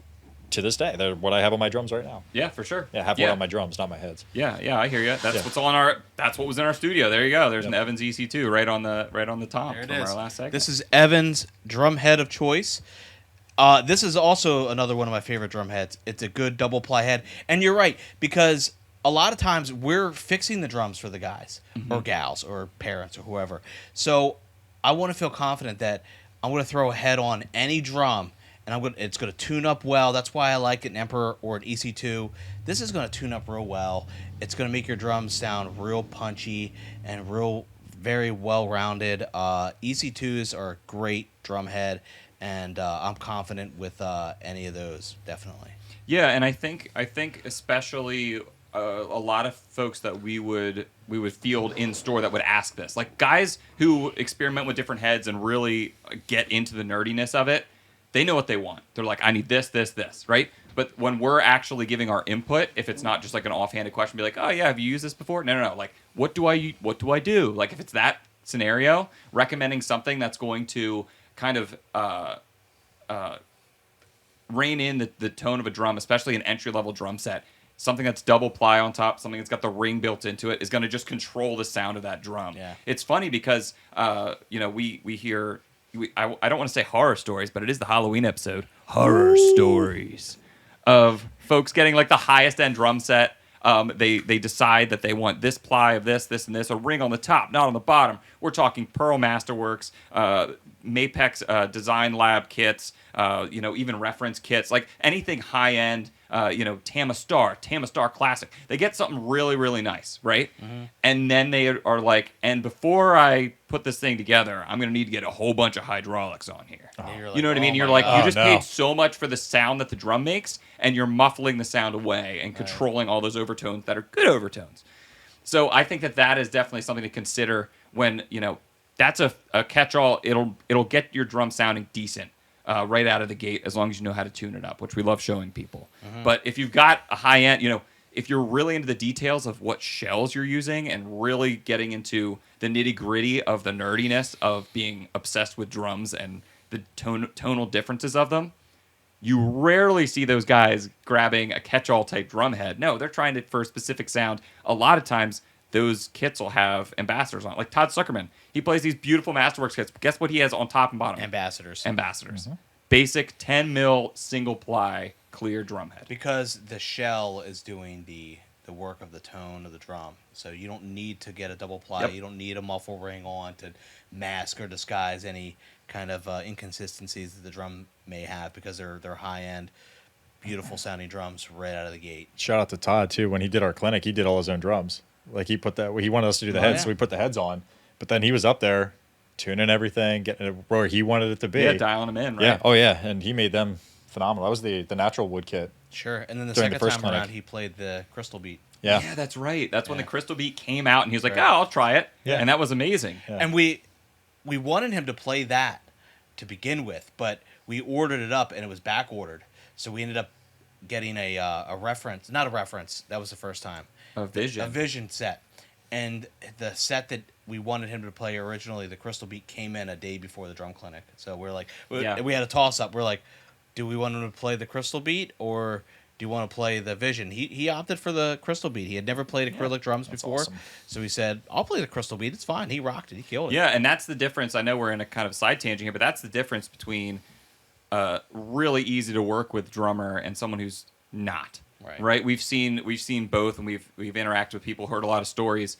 to this day. They're what I have on my drums right now. Yeah, for sure. Yeah, I have one on my drums, not my heads. Yeah, I hear you. That's Yeah. what's on our. That's what was in our studio. There you go. There's an Yep. Evans EC2 right on the top There it from is. our last segment. This is Evan's drum head of choice. This is also another one of my favorite drum heads. It's a good double ply head, and you're right, because a lot of times we're fixing the drums for the guys or gals or parents or whoever. So I want to feel confident that I'm going to throw a head on any drum, and it's going to tune up well. That's why I like an Emperor or an EC2. This is going to tune up real well. It's going to make your drums sound real punchy and very well-rounded. EC2s are a great drum head, and I'm confident with any of those, definitely. Yeah, and I think especially a lot of folks that we would field in store that would ask this, like guys who experiment with different heads and really get into the nerdiness of it. They know what they want. They're like, I need this, right? But when we're actually giving our input, if it's not just like an offhanded question, be like, oh yeah, have you used this before? No. Like, what do I do? Like, if it's that scenario, recommending something that's going to kind of rein in the tone of a drum, especially an entry-level drum set. Something that's double ply on top, something that's got the ring built into it, is going to just control the sound of that drum. Yeah. It's funny because we hear. I don't want to say horror stories, but it is the Halloween episode. Horror stories of folks getting like the highest end drum set. They decide that they want this ply of this, and this, a ring on the top, not on the bottom. We're talking Pearl Masterworks, Mapex Design Lab kits, even reference kits, like anything high end. Tamastar Classic. They get something really, really nice, right? Mm-hmm. And then they are like, and before I put this thing together, I'm going to need to get a whole bunch of hydraulics on here. Like, you know what I mean? oh You're my like, God. you just paid so much for the sound that the drum makes, and you're muffling the sound away and controlling all those overtones that are good overtones. So I think that is definitely something to consider when, that's a catch-all. It'll get your drum sounding decent. Right out of the gate, as long as you know how to tune it up, which we love showing people. Mm-hmm. But if you've got a high end, if you're really into the details of what shells you're using and really getting into the nitty gritty of the nerdiness of being obsessed with drums and the tonal differences of them, you rarely see those guys grabbing a catch-all type drum head. No, they're trying to for a specific sound. A lot of times, those kits will have ambassadors on it. Like Todd Zuckerman, he plays these beautiful Masterworks kits. But guess what he has on top and bottom? Ambassadors. Mm-hmm. Basic 10 mil single ply clear drum head. Because the shell is doing the work of the tone of the drum. So you don't need to get a double ply. Yep. You don't need a muffle ring on to mask or disguise any kind of inconsistencies that the drum may have, because they're high-end, beautiful sounding drums right out of the gate. Shout out to Todd too. When he did our clinic, he did all his own drums. Like he wanted us to do the heads, so we put the heads on. But then he was up there tuning everything, getting it where he wanted it to be. Yeah, dialing them in, right? Yeah. Oh yeah, and he made them phenomenal. That was the natural wood kit. Sure. And then the during second the first time clinic. around, he played the Crystal Beat. Yeah. That's right. That's when the Yeah. Crystal Beat came out, and he was like, Right. "Oh, I'll try it." Yeah. And that was amazing. Yeah. And we wanted him to play that to begin with, but we ordered it up and it was back ordered. So we ended up getting a reference, not a reference, that was the first time. A Vision. A Vision set. And the set that we wanted him to play originally, the Crystal Beat, came in a day before the drum clinic. So we're like, we had a toss up. We're like, do we want him to play the Crystal Beat or do you want to play the Vision? He opted for the Crystal Beat. He had never played acrylic drums before. Awesome. So he said, I'll play the Crystal Beat. It's fine. He rocked it. He killed it. Yeah, and that's the difference. I know we're in a kind of side tangent here, but that's the difference between really easy to work with drummer and someone who's not. Right. We've seen both, and we've interacted with people, heard a lot of stories.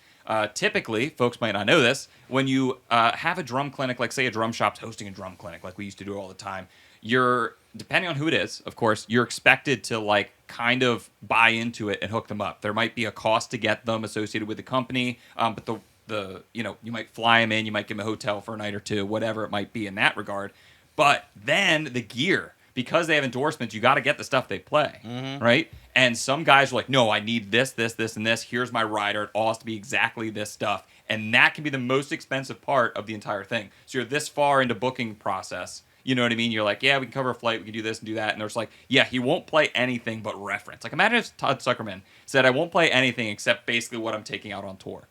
Typically, folks might not know this, when you have a drum clinic, like say a drum shop's hosting a drum clinic, like we used to do all the time, you're, depending on who it is, of course, you're expected to like kind of buy into it and hook them up. There might be a cost to get them associated with the company, but the you might fly them in, you might give them a hotel for a night or two, whatever it might be in that regard. But then the gear, because they have endorsements, you got to get the stuff they play, right? And some guys are like, no, I need this, and this. Here's my rider. It all has to be exactly this stuff. And that can be the most expensive part of the entire thing. So you're this far into booking process, You know what I mean? You're like, yeah, we can cover a flight, we can do this and do that. And there's like, yeah, he won't play anything but reference. Like, imagine if Todd Zuckerman said, I won't play anything except basically what I'm taking out on tour.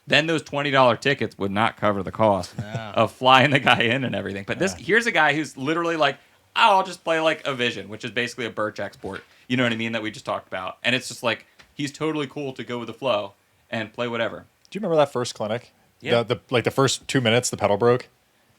Then those $20 tickets would not cover the cost of flying the guy in and everything. But here's a guy who's literally like, oh, I'll just play like a Vision, which is basically a bird export. You know what I mean? That we just talked about. And it's just like, he's totally cool to go with the flow and play whatever. Do you remember that first clinic? Yeah. The first 2 minutes, the pedal broke.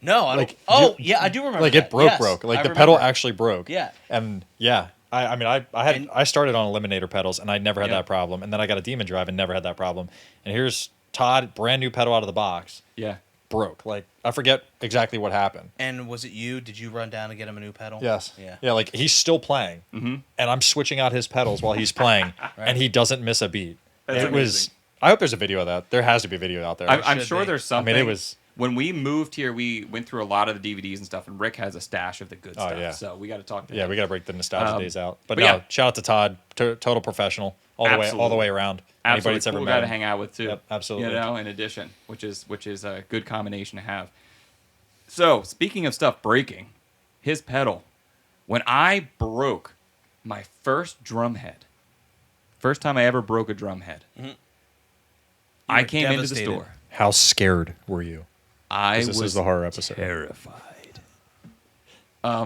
No, I don't. Like, Oh, yeah, I do remember. Like that. it broke. Yes, Like I the remember. pedal actually broke. Yeah. And yeah, I started on eliminator pedals and I never had that problem. And then I got a Demon Drive and never had that problem. And here's Todd, brand new pedal out of the box. Yeah. Broke. Like I forget exactly what happened. And was it you? Did you run down and get him a new pedal? Yes. Yeah. Yeah. Like he's still playing, and I'm switching out his pedals while he's playing, and he doesn't miss a beat. That's it was. amazing. I hope there's a video of that. There has to be a video out there. I'm should sure be. there's something. I mean, it was. When we moved here, we went through a lot of the DVDs and stuff, and Rick has a stash of the good stuff. Yeah. So we got to talk to him. Yeah, we got to break the nostalgia days out. But but no, yeah. shout out to Todd, total professional, all the Absolutely. way around. Absolutely Anybody that's ever cool met guy to him. hang out with too. Yep, absolutely. You know, in addition, which is a good combination to have. So speaking of stuff breaking, his pedal. When I broke my first drum head, first time I ever broke a drum head, I were came into the devastated. store. How scared were you? I This was is the horror episode. terrified.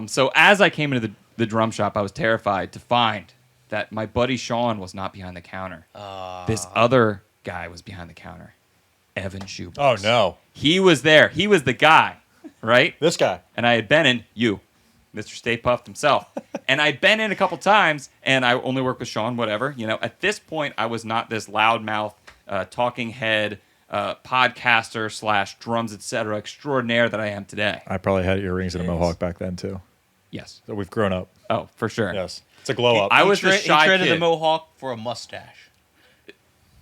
So as I came into the drum shop, I was terrified to find that my buddy Shawn was not behind the counter. This other guy was behind the counter, Evan Shubrooks. Oh no, He was there. He was the guy, right? this guy. And I had been in, Mr. Stay Puft himself. And I'd been in a couple times, and I only worked with Shawn, whatever. You know, at this point, I was not this loudmouth, talking head, podcaster / drums, etc. extraordinaire that I am today. I probably had earrings and a mohawk back then too. Yes. So we've grown up. Oh, for sure. Yes, it's a glow up. I was the He shy traded kid. the mohawk for a mustache.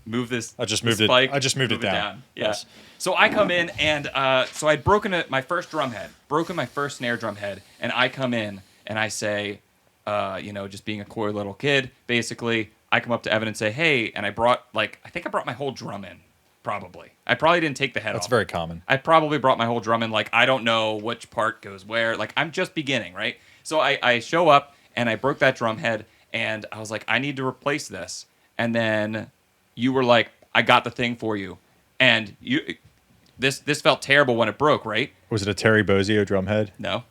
Move this. I just the moved it- spike, I just moved it down. Yeah. Yes. So I come in, and so I'd broken my first drum head, broken my first snare drum head, and I come in and I say, just being a coy little kid, basically, I come up to Evan and say, hey, and I think I brought my whole drum in, probably. I probably didn't take the head off. That's very common. I probably brought my whole drum in, like, I don't know which part goes where. Like, I'm just beginning, right? So I show up, and I broke that drum head, and I was like, I need to replace this. And then you were like, I got the thing for you. And this felt terrible when it broke, right? Was it a Terry Bozzio drum head? No.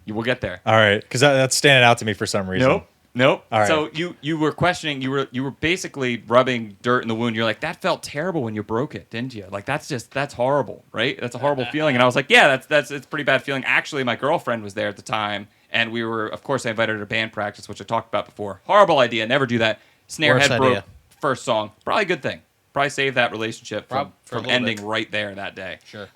You will get there. All right, because that's standing out to me for some reason. Nope. All right. So you were questioning, you were basically rubbing dirt in the wound. You're like, that felt terrible when you broke it, didn't you? Like that's horrible, right? That's a horrible feeling. And I was like, yeah, it's a pretty bad feeling. Actually, my girlfriend was there at the time, and we were, of course, I invited her to band practice, which I talked about before. Horrible idea. Never do that. Snare Worst head broke. idea. First song. Probably a good thing. Probably saved that relationship For a from little ending bit. right there that day. Sure.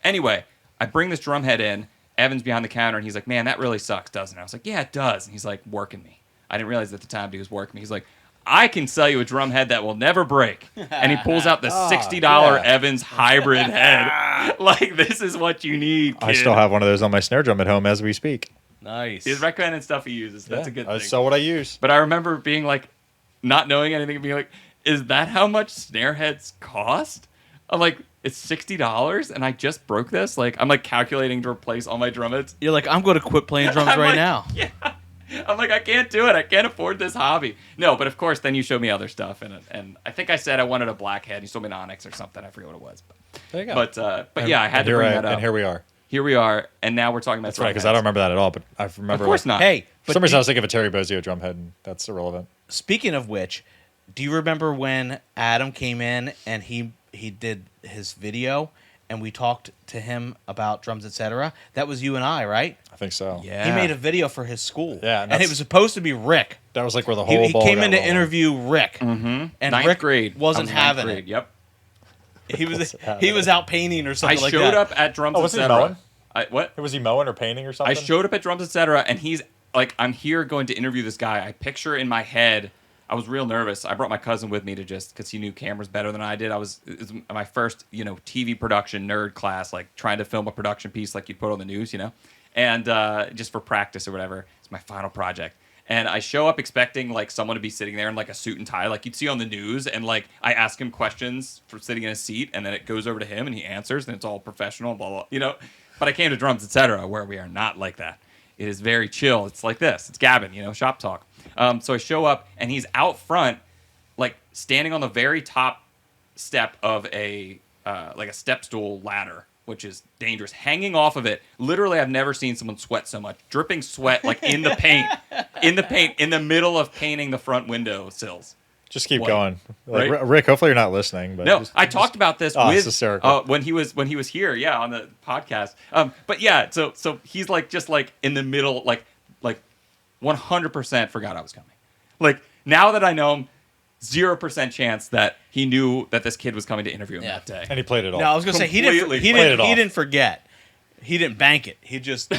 Anyway, I bring this drum head in. Evan's behind the counter, and he's like, man, that really sucks, doesn't it? I was like, yeah, it does. And he's like, working me. I didn't realize at the time that he was working me. He's like, I can sell you a drum head that will never break. And he pulls out the $60 yeah. Evans hybrid head. Like, this is what you need, kid. I still have one of those on my snare drum at home as we speak. Nice. He's recommending stuff he uses. That's a good I thing. sell what I use. But I remember being like, not knowing anything, and being like, is that how much snare heads cost? I'm like, it's $60 and I just broke this? Like, I'm like calculating to replace all my drum heads. You're like, I'm going to quit playing drums I'm right like, now. Yeah. I'm like, I can't do it. I can't afford this hobby. No, but of course, then you showed me other stuff. And I think I said I wanted a black head. You told me an Onyx or something. I forget what it was. There you go. But yeah, I had to bring that up. And here we are. Here we are. And now we're talking about That's right, because I don't remember that at all. But I remember. Of course not. Hey, For but some reason, I was thinking of a Terry Bozzio drum head, and that's irrelevant. speaking of which, do you remember when Adam came in and he did his video and we talked to him about drums, etc.? That was you and I, right? I think so. Yeah. He made a video for his school. Yeah, and and it was supposed to be Rick. That was like where the whole He ball came got in to rolling. interview Rick. Mm-hmm. And Ninth Rick grade. wasn't I was ninth having grade. it. Yep. He was out painting or I something like showed that. up at Drums, Oh, was he etc. mowing? What? Was he mowing or painting or something? I showed up at Drums, etc. And he's like, I'm here going to interview this guy. I picture in my head, I was real nervous. I brought my cousin with me to just, because he knew cameras better than I did. It was my first, TV production nerd class, like trying to film a production piece like you put on the news, and just for practice or whatever. It's my final project. And I show up expecting like someone to be sitting there in like a suit and tie, like you'd see on the news. And like I ask him questions for sitting in a seat, and then it goes over to him and he answers, and it's all professional, blah blah. But I came to Drums Etc., where we are not like that. It is very chill. It's like this. It's Gavin, shop talk. So I show up, and he's out front, like standing on the very top step of a step stool ladder, which is dangerous, hanging off of it. Literally, I've never seen someone sweat so much, dripping sweat like in the paint, in the middle of painting the front window sills. Just keep White. going. Like, Right? Rick, hopefully you're not listening. But No, I talked about this it's hysterical. when he was here, on the podcast. But yeah, so he's like just like in the middle, like 100% forgot I was coming. Like now that I know him, 0% chance that he knew that this kid was coming to interview him that day. And he played it all. No, I was gonna say he Completely didn't forget. He didn't bank it. He just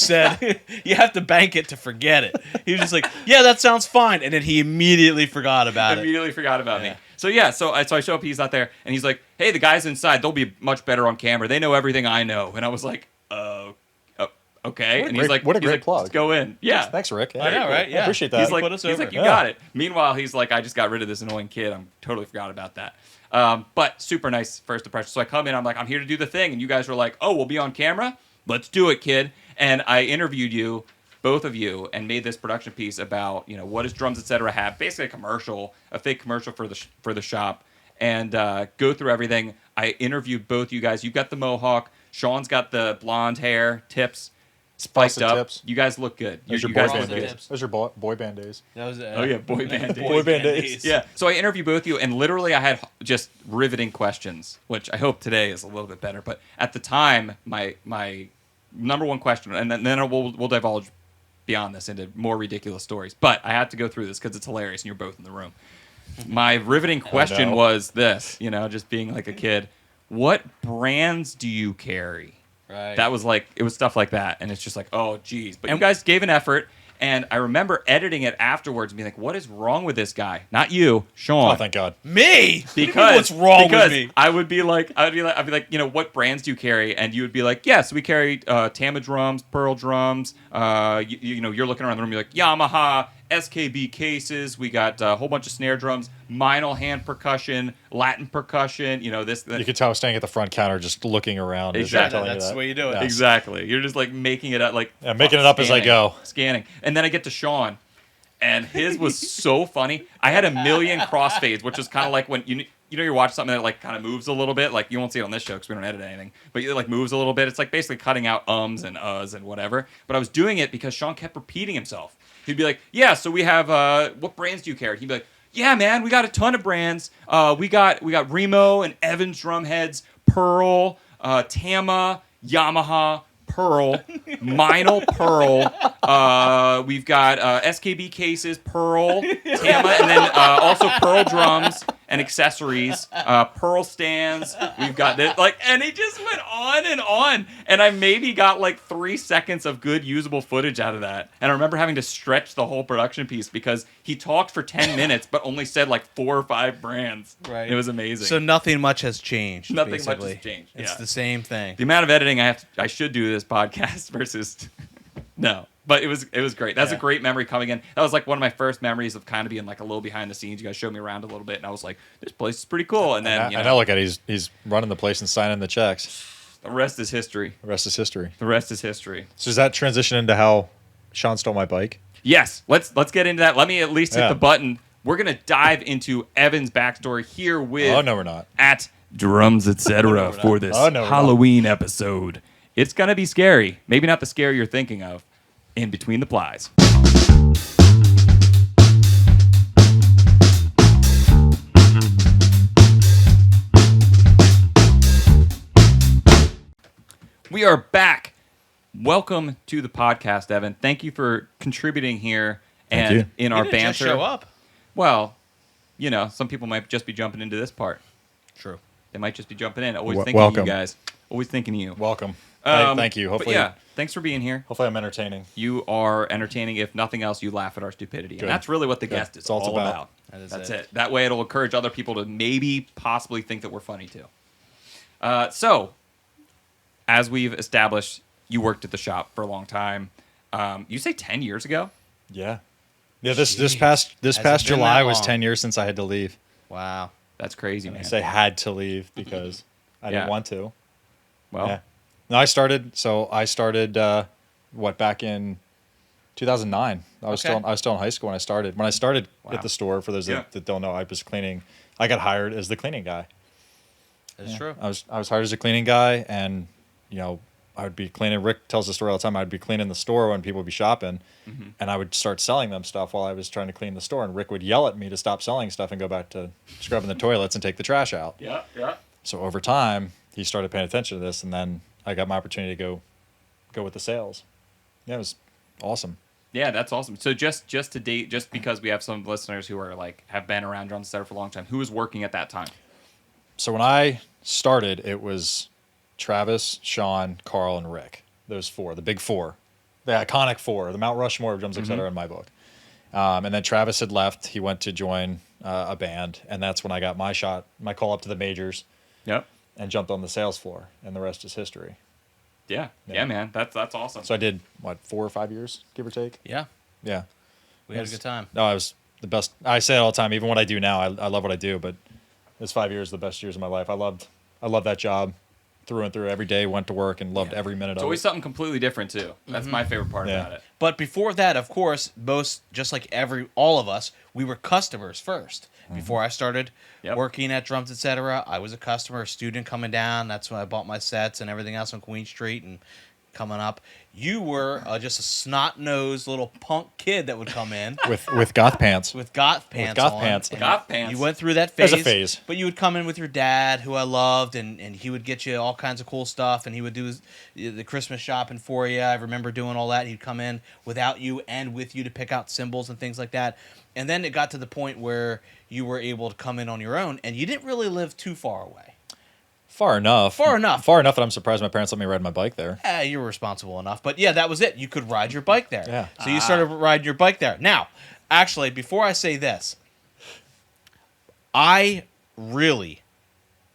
said you have to bank it to forget it. He was just like, yeah, that sounds fine, and then he immediately forgot about it. Immediately forgot about me. Yeah. So I show up, he's not there, and he's like, hey, the guys inside, they'll be much better on camera. They know everything I know. And I was like, okay. And he's like, what a great plug. Let's go in. Yeah. Thanks, Rick. I know, right? Yeah. I appreciate that. He's like, Put us over. you got it. Meanwhile, he's like, I just got rid of this annoying kid. I'm totally forgot about that. But super nice first impression. So I come in, I'm like, I'm here to do the thing. And you guys were like, oh, we'll be on camera? Let's do it, kid. And I interviewed you, both of you, and made this production piece about, what does Drums Etc. have? Basically a commercial, a fake commercial for the shop. And go through everything. I interviewed both you guys. You've got the mohawk. Shawn's got the blonde hair, tips. Spiced Frosted up. tips. You guys look good. Those You are your guys boy look band good. days. Those are boy band days. That was Oh yeah, boy band days. Boy band days. Yeah. So I interviewed both of you, and literally I had just riveting questions, which I hope today is a little bit better. But at the time, my number one question, and then we'll divulge beyond this into more ridiculous stories. But I had to go through this because it's hilarious, and you're both in the room. My riveting question was this, just being like a kid. What brands do you carry? Right. That was like, it was stuff like that. And it's just like, oh, geez. But you guys gave an effort. And I remember editing it afterwards and being like, what is wrong with this guy? Not you, Shawn. Oh, thank God. Me? Because What's wrong with me? I'd be like, what brands do you carry? And you would be like, yes, we carry Tama drums, Pearl drums. You're looking around the room, you're like, Yamaha, SKB cases. We got a whole bunch of snare drums, Meinl hand percussion, Latin percussion. This. You could tell I was standing at the front counter just looking around. Exactly. Telling you That's that. the way you do it. Yeah. Exactly. You're just like making it up, like making it up as I go. Scanning, and then I get to Shawn, and his was so funny. I had a million crossfades, which is kind of like when you're watching something that like kind of moves a little bit. Like you won't see it on this show because we don't edit anything, but it like moves a little bit. It's like basically cutting out ums and uhs and whatever. But I was doing it because Shawn kept repeating himself. He'd be like, "Yeah, so we have what brands do you carry?" He'd be like, "Yeah, man, we got a ton of brands. We got Remo and Evans drum heads, Pearl, Tama, Yamaha." Pearl, Meinl Pearl. We've got SKB cases, Pearl, Tama, and then also Pearl drums and accessories, Pearl stands. We've got this, and he just went on and on. And I maybe got like 3 seconds of good usable footage out of that. And I remember having to stretch the whole production piece because he talked for 10 minutes, but only said like 4 or 5 brands. Right. It was amazing. So nothing much has changed. Nothing much basically. has changed, It's yeah. the same thing. The amount of editing I should do this podcast versus no, but it was great. That's a great memory coming in. That was like one of my first memories of kind of being like a little behind the scenes. You guys showed me around a little bit, and I was like, this place is pretty cool. And then I know. Look at it. He's running the place and signing the checks. The rest is history. The rest is history. The rest is history. So does that transition into how Shawn stole my bike? Yes, let's get into that. Let me at least hit Yeah. the button. We're gonna dive into Evan's backstory here with Oh no, we're not. at Drums Etc. for this Oh, no, we're not. Halloween episode. It's gonna be scary. Maybe not the scary you're thinking of. In Between the Plies. We are back. Welcome to the podcast, Evan. Thank you for contributing here and you. in You our didn't banter. just show up. Well, some people might just be jumping into this part. True. They might just be jumping in. Always thinking welcome. of you guys. Always thinking of you. Welcome. Thank you. But Hopefully, yeah, thanks for being here. hopefully I'm entertaining. You are entertaining. If nothing else, you laugh at our stupidity. Good. And that's really what the guest is That's all it's all about. about. That's it. That way it'll encourage other people to maybe possibly think that we're funny too. So, as we've established, you worked at the shop for a long time. You say 10 years ago? Yeah. Yeah. This Jeez. past Hasn't past been July that was long. 10 years since I had to leave. That's crazy, I man. say had to leave because I Yeah. didn't want to. Well, Yeah. No, I started. So I started. Back in 2009. I was Okay. still in high school when I started. When I started Wow. at the store, for those Yeah. that don't know, I was cleaning. I got hired as the cleaning guy. That's true. I was hired as a cleaning guy, and I would be cleaning. Rick tells the story all the time. I'd be cleaning the store when people would be shopping, and I would start selling them stuff while I was trying to clean the store. And Rick would yell at me to stop selling stuff and go back to scrubbing the toilets and take the trash out. Yeah, yeah. So over time, he started paying attention to this, and then I got my opportunity to go with the sales. Yeah, it was awesome. Yeah, that's awesome. So just to date, just because we have some listeners who are like have been around Drums Etc. for a long time, who was working at that time? So when I started, it was Travis, Shawn, Carl, and Rick. Those four, the big four, the iconic four, the Mount Rushmore of Drums Etc. in my book. And then Travis had left. He went to join a band, and that's when I got my call up to the majors, Yep. and jumped on the sales floor, and the rest is history. Yeah, man. That's awesome. So I did 4 or 5 years, give or take. Yeah, Yeah. we had a good time. No, I was the best. I say it all the time. Even what I do now, I love what I do. But this 5 years, the best years of my life. I loved that job through and through. Every day, went to work and loved every minute It's of always it. something completely different too. That's my favorite part Yeah. about it. But before that, of course, just like all of us, we were customers first. Before I started Yep. working at Drums Etc., I was a customer, a student coming down. That's when I bought my sets and everything else on Queen Street and coming up. You were just a snot-nosed little punk kid that would come in with goth pants. with goth pants goth on. pants. And Goth pants. You went through that phase. There's a phase. But you would come in with your dad, who I loved, and he would get you all kinds of cool stuff, and he would do the Christmas shopping for you. I remember doing all that. He'd come in without you and with you to pick out symbols and things like that. And then it got to the point where you were able to come in on your own, and you didn't really live too far away. Far enough. Far enough. Far enough that I'm surprised my parents let me ride my bike there. You were responsible enough. But yeah, that was it. You could ride your bike there. Yeah. So you started riding your bike there. Now, actually, before I say this, I really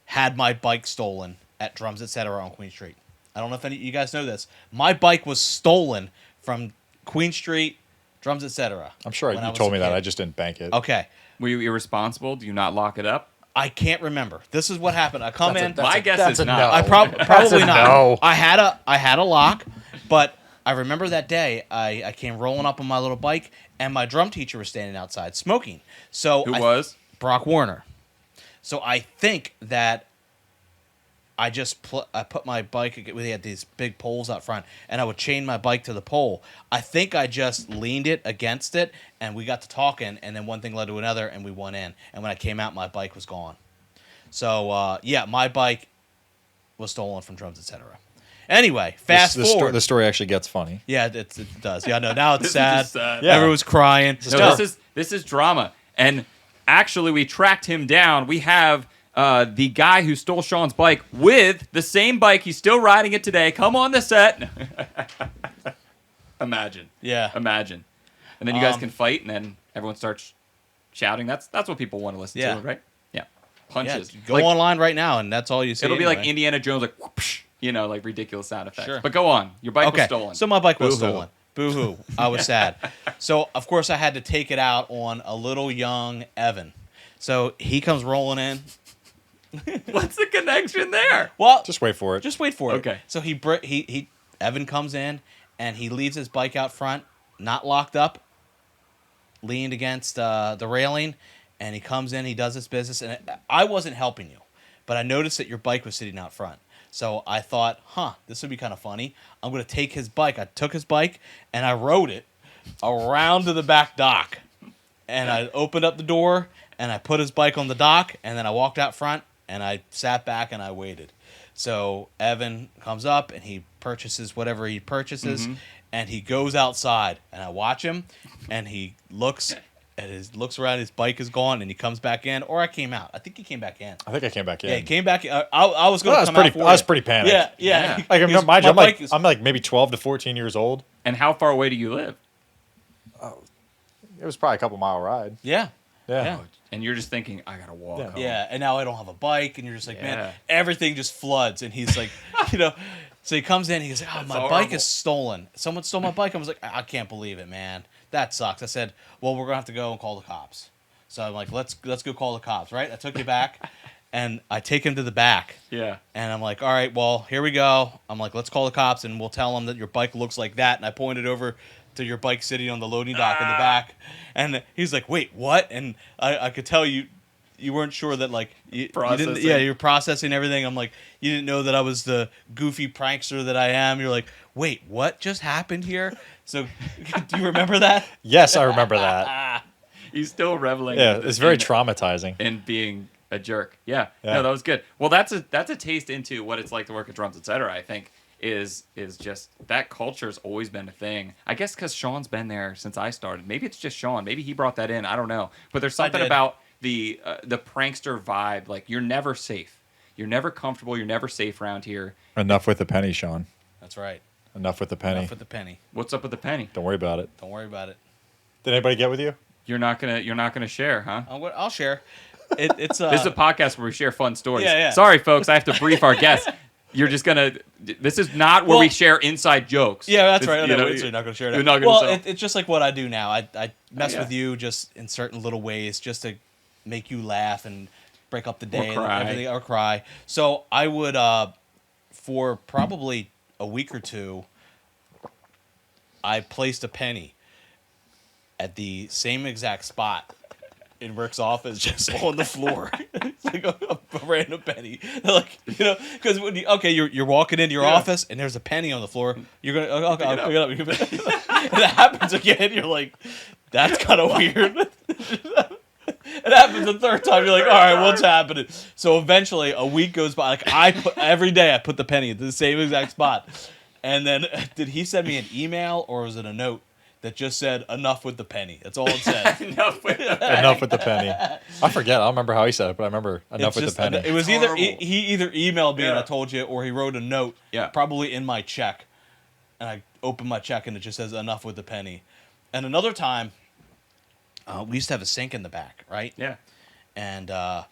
had my bike stolen at Drums Etc. on Queen Street. I don't know if any of you guys know this. My bike was stolen from Queen Street, Drums Etc. I'm sure when I you was told a me that. kid. I just didn't bank it. Okay. Were you irresponsible? Do you not lock it up? I can't remember. This is what happened. I come in. My guess that's is a not. no. I probably a not. no. I had a lock, but I remember that day I came rolling up on my little bike, and my drum teacher was standing outside smoking. So Who was? Brock Warner. So I think that I put my bike. We had these big poles out front, and I would chain my bike to the pole. I think I just leaned it against it, and we got to talking, and then one thing led to another, and we went in. And when I came out, my bike was gone. So my bike was stolen from Drums Etc. Anyway, fast forward. The story actually gets funny. Yeah, it does. Yeah, no, now it's This is sad. just sad. Yeah. Everyone's crying. No, this is drama. And actually, we tracked him down. We have the guy who stole Shawn's bike with the same bike. He's still riding it today. Come on the set. Imagine. Yeah. Imagine. And then you guys can fight, and then everyone starts shouting. That's what people want to listen Yeah. to, right? Yeah. Yeah, Punches. go Like, online right now, and that's all you see. It'll be like anyway. Indiana Jones, like whoopsh, like ridiculous sound effects. Sure. But go on. Your bike was Okay, stolen. so my bike was Boo-hoo. stolen. Boo-hoo. I was sad. So, of course, I had to take it out on a little young Evan. So he comes rolling in. What's the connection there? Well, Just wait for it. just wait for it. Okay. So Evan comes in, and he leaves his bike out front, not locked up, leaned against the railing, and he comes in, he does his business, and I wasn't helping you, but I noticed that your bike was sitting out front. So I thought, this would be kind of funny. I'm going to take his bike. I took his bike, and I rode it around to the back dock. And I opened up the door, and I put his bike on the dock, and then I walked out front, and I sat back, and I waited. So Evan comes up, and he purchases whatever he purchases, and he goes outside, and I watch him, and he looks around, his bike is gone, and he comes back in, or I came out. I think he came back in. I think I came back in. Yeah, he came back in. I was going to I was come pretty. out for I was you. pretty panicked. Yeah. Yeah. Like He goes, mind you, "My bike is-" I'm like maybe 12 to 14 years old. And how far away do you live? It was probably a couple mile ride. Yeah. Yeah. Yeah. And you're just thinking, I gotta walk. Yeah. home. Yeah, and now I don't have a bike, and you're just like, Yeah. man, everything just floods. And he's like, so he comes in, he goes, oh, my bike horrible. is stolen. Someone stole my bike. I was like, I can't believe it, man. That sucks. I said, well, we're gonna have to go and call the cops. So I'm like, let's go call the cops, right? I took you back, And I take him to the back. Yeah. And I'm like, all right, well, here we go. I'm like, let's call the cops and we'll tell them that your bike looks like that. And I pointed over to your bike sitting on the loading dock in the back. And he's like, wait, what? And I could tell you weren't sure that, like, you didn't, you're processing everything. I'm like, you didn't know that I was the goofy prankster that I am. You're like, wait, what just happened here? So do you remember that? Yes, I remember that. He's still reveling. Yeah, it's very traumatizing. And being a jerk. Yeah. Yeah. No, that was good. Well, that's a taste into what it's like to work at Drums, etc. I think is just that culture's always been a thing. I guess because Shawn's been there since I started. Maybe it's just Shawn. Maybe he brought that in. I don't know. But there's something about the prankster vibe. Like, you're never safe. You're never comfortable. You're never safe around here. Enough with the penny, Shawn. That's right. Enough with the penny. Enough with the penny. What's up with the penny? Don't worry about it. Don't worry about it. Did anybody get with you? You're not gonna share, huh? I'll share. It's This is a podcast where we share fun stories. Yeah. Sorry, folks, I have to brief our guests. You're just gonna. This is not where we share inside jokes. Yeah, that's It's, right. you know, You're not going to share that. You're not gonna well, tell. it's just like what I do now. I mess Yeah. with you just in certain little ways, just to make you laugh and break up the day and cry. everything, or cry. So I would, for probably a week or two, I placed a penny at the same exact spot in Rick's office, just on the floor. It's like a random penny. Like, because when you're walking into your office and there's a penny on the floor, you're gonna I'll pick it up. And it happens again. You're like, that's kind of weird. It happens the third time. You're like, all right, what's happening? So eventually, a week goes by. Like, every day I put the penny at the same exact spot. And then, did he send me an email or was it a note that just said, enough with the penny? That's all it said. Enough with the Enough with the penny. I forget. I don't remember how he said it, but I remember enough with the penny. It was either he either emailed me and I told you, or he wrote a note, probably in my check. And I opened my check and it just says, enough with the penny. And another time, we used to have a sink in the back, right? Yeah. And, of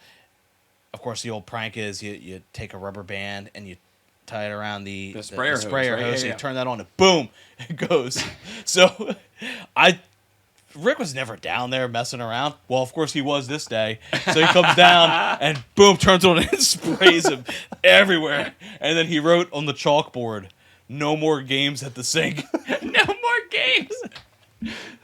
course, the old prank is you take a rubber band and you tie it around the sprayer hose, right? and you turn that on and boom, it goes. So Rick was never down there messing around. Well, of course he was this day. So he comes down and boom, turns on and sprays him everywhere. And then he wrote on the chalkboard, no more games at the sink. No more games.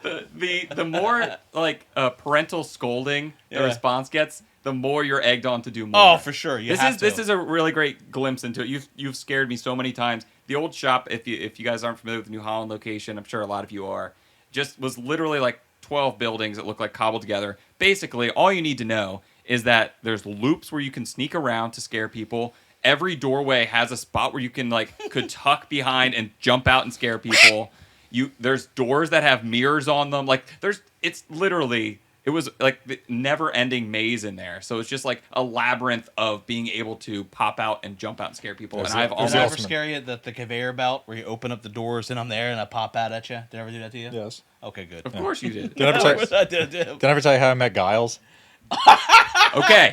The more like parental scolding the response gets, the more you're egged on to do more. Oh, for sure. This is a really great glimpse into it. You've scared me so many times. The old shop, if you guys aren't familiar with the New Holland location, I'm sure a lot of you are, just was literally like 12 buildings that look like cobbled together. Basically, all you need to know is that there's loops where you can sneak around to scare people. Every doorway has a spot where you could tuck behind and jump out and scare people. There's doors that have mirrors on them. Like it was like the never-ending maze in there. So it's just like a labyrinth of being able to pop out and jump out and scare people. Did Did I ever scare you the conveyor belt where you open up the doors and I'm there and I pop out at you? Did I ever do that to you? Yes. Okay, good. Of course you did. Did I ever tell you how I met Giles? Okay,